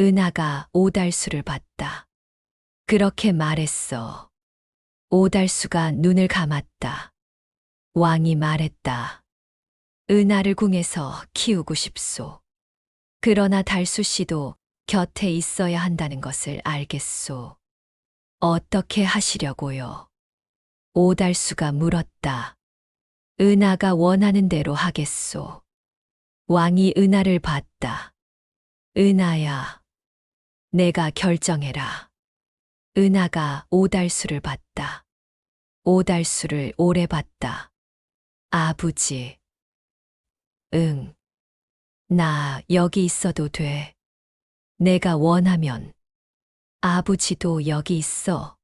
A: 은하가 오달수를 봤다. 그렇게 말했어. 오달수가 눈을 감았다. 왕이 말했다. 은하를 궁에서 키우고 싶소. 그러나 달수 씨도 곁에 있어야 한다는 것을 알겠소. 어떻게 하시려고요? 오달수가 물었다. 은하가 원하는 대로 하겠소. 왕이 은하를 봤다. 은하야, 내가 결정해라. 은하가 오달수를 봤다. 오달수를 오래 봤다. 아버지. 응. 나 여기 있어도 돼. 내가 원하면. 아버지도 여기 있어.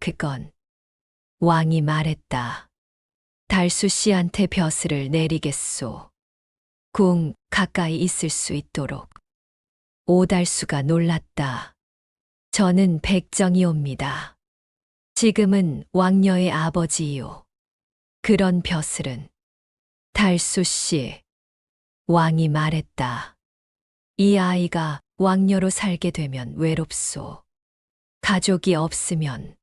A: 그건. 왕이 말했다. 달수 씨한테 벼슬을 내리겠소. 궁 가까이 있을 수 있도록. 오달수가 놀랐다. 저는 백정이옵니다. 지금은 왕녀의 아버지요. 그런 벼슬은. 달수 씨. 왕이 말했다. 이 아이가 왕녀로 살게 되면 외롭소. 가족이 없으면.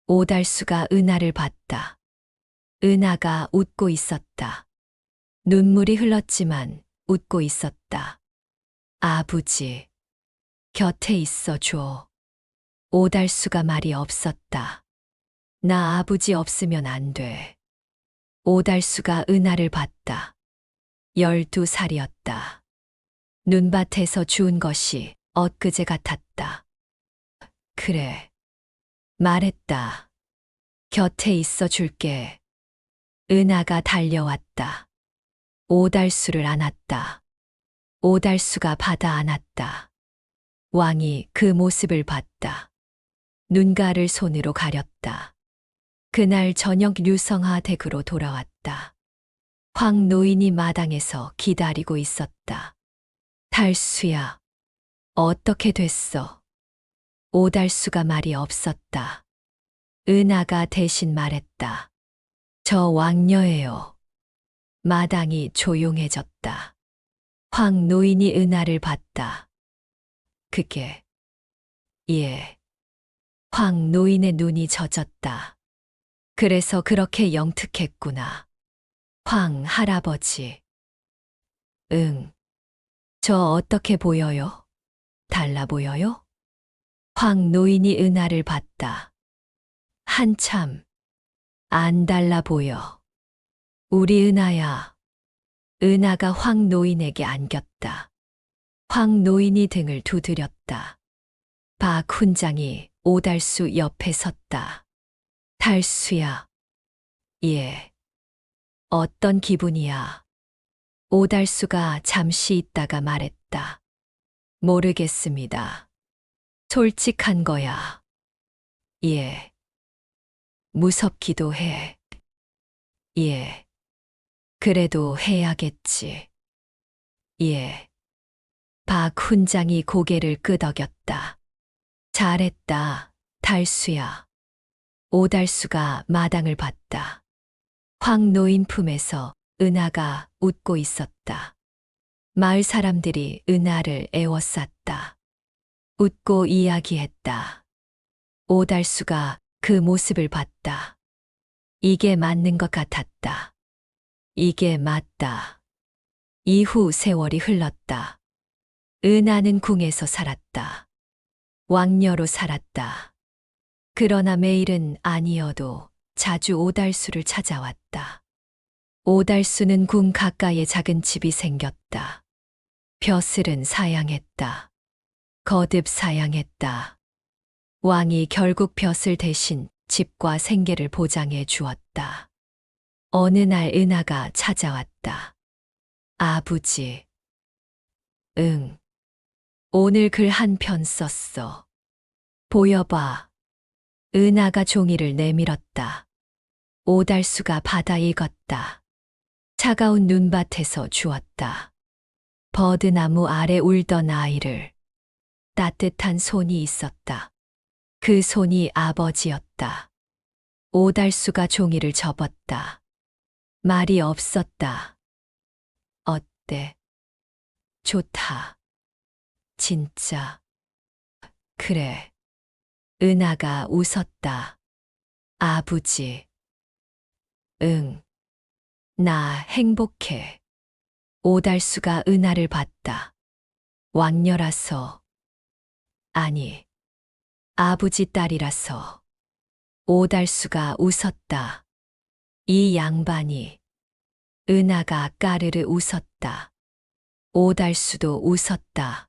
A: 오달수가 은하를 봤다. 은하가 웃고 있었다. 눈물이 흘렀지만 웃고 있었다. 아버지, 곁에 있어 줘. 오달수가 말이 없었다. 나 아버지 없으면 안 돼. 오달수가 은하를 봤다. 12살이었다. 눈밭에서 주운 것이 엊그제 같았다. 그래. 말했다. 곁에 있어 줄게. 은하가 달려왔다. 오달수를 안았다. 오달수가 받아 안았다. 왕이 그 모습을 봤다. 눈가를 손으로 가렸다. 그날 저녁 류성하 댁으로 돌아왔다. 황 노인이 마당에서 기다리고 있었다. 달수야, 어떻게 됐어? 오달수가 말이 없었다. 은하가 대신 말했다. 저 왕녀예요. 마당이 조용해졌다. 황 노인이 은하를 봤다. 그게. 예. 황 노인의 눈이 젖었다. 그래서 그렇게 영특했구나. 황 할아버지. 응. 저 어떻게 보여요? 달라 보여요? 황 노인이 은하를 봤다. 한참. 안 달라 보여. 우리 은하야. 은하가 황 노인에게 안겼다. 황 노인이 등을 두드렸다. 박 훈장이 오달수 옆에 섰다. 달수야. 예. 어떤 기분이야? 오달수가 잠시 있다가 말했다. 모르겠습니다. 솔직한 거야. 예. 무섭기도 해. 예. 그래도 해야겠지. 예. 박 훈장이 고개를 끄덕였다. 잘했다, 달수야. 오달수가 마당을 봤다. 황 노인 품에서 은하가 웃고 있었다. 마을 사람들이 은하를 애워쌌다. 웃고 이야기했다. 오달수가 그 모습을 봤다. 이게 맞는 것 같았다. 이게 맞다. 이후 세월이 흘렀다. 은하는 궁에서 살았다. 왕녀로 살았다. 그러나 매일은 아니어도 자주 오달수를 찾아왔다. 오달수는 궁 가까이에 작은 집이 생겼다. 벼슬은 사양했다. 거듭 사양했다. 왕이 결국 벼슬 대신 집과 생계를 보장해 주었다. 어느 날 은하가 찾아왔다. 아부지. 응. 오늘 글 한 편 썼어. 보여봐. 은하가 종이를 내밀었다. 오달수가 받아 읽었다. 차가운 눈밭에서 주웠다. 버드나무 아래 울던 아이를. 따뜻한 손이 있었다. 그 손이 아버지였다. 오달수가 종이를 접었다. 말이 없었다. 어때? 좋다. 진짜. 그래. 은하가 웃었다. 아부지. 응. 나 행복해. 오달수가 은하를 봤다. 왕녀라서. 아니. 아부지 딸이라서. 오달수가 웃었다. 이 양반이. 은하가 까르르 웃었다. 오달수도 웃었다.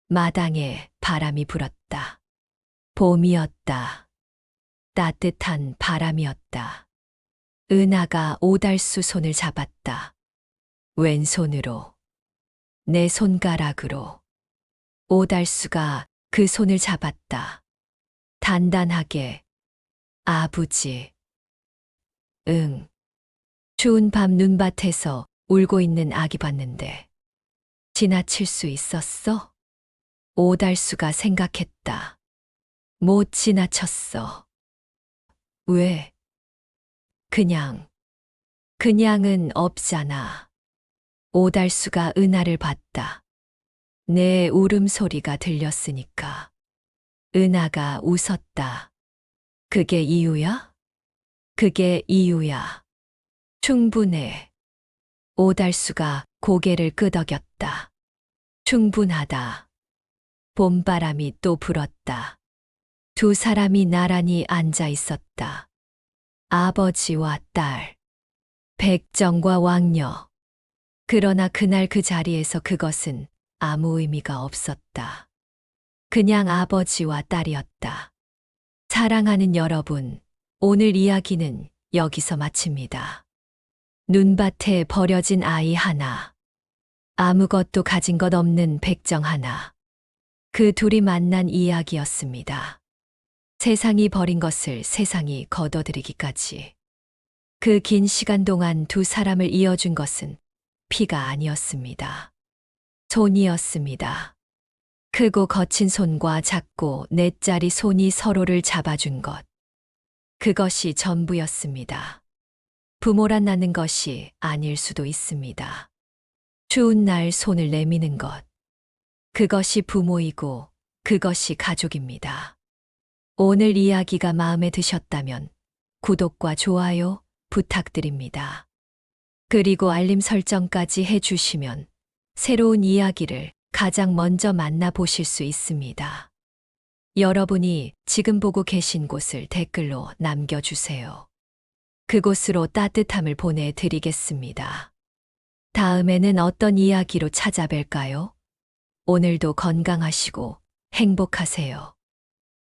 A: 마당에 바람이 불었다. 봄이었다. 따뜻한 바람이었다. 은하가 오달수 손을 잡았다. 왼손으로. 내 손가락으로. 오달수가 그 손을 잡았다. 단단하게. 아부지. 응. 추운 밤 눈밭에서 울고 있는 아기 봤는데 지나칠 수 있었어? 오달수가 생각했다. 못 지나쳤어. 왜? 그냥은 없잖아. 오달수가 은하를 봤다. 내 울음소리가 들렸으니까. 은하가 웃었다. 그게 이유야? 그게 이유야. 충분해. 오달수가 고개를 끄덕였다. 충분하다. 봄바람이 또 불었다. 두 사람이 나란히 앉아 있었다. 아버지와 딸. 백정과 왕녀. 그러나 그날 그 자리에서 그것은 아무 의미가 없었다. 그냥 아버지와 딸이었다. 사랑하는 여러분, 오늘 이야기는 여기서 마칩니다. 눈밭에 버려진 아이 하나. 아무것도 가진 것 없는 백정 하나. 그 둘이 만난 이야기였습니다. 세상이 버린 것을 세상이 거둬들이기까지. 그 긴 시간 동안 두 사람을 이어준 것은 피가 아니었습니다. 손이었습니다. 크고 거친 손과 작고 넷짜리 손이 서로를 잡아준 것. 그것이 전부였습니다. 부모란 나는 것이 아닐 수도 있습니다. 추운 날 손을 내미는 것. 그것이 부모이고 그것이 가족입니다. 오늘 이야기가 마음에 드셨다면 구독과 좋아요 부탁드립니다. 그리고 알림 설정까지 해주시면 새로운 이야기를 가장 먼저 만나보실 수 있습니다. 여러분이 지금 보고 계신 곳을 댓글로 남겨주세요. 그곳으로 따뜻함을 보내드리겠습니다. 다음에는 어떤 이야기로 찾아뵐까요? 오늘도 건강하시고 행복하세요.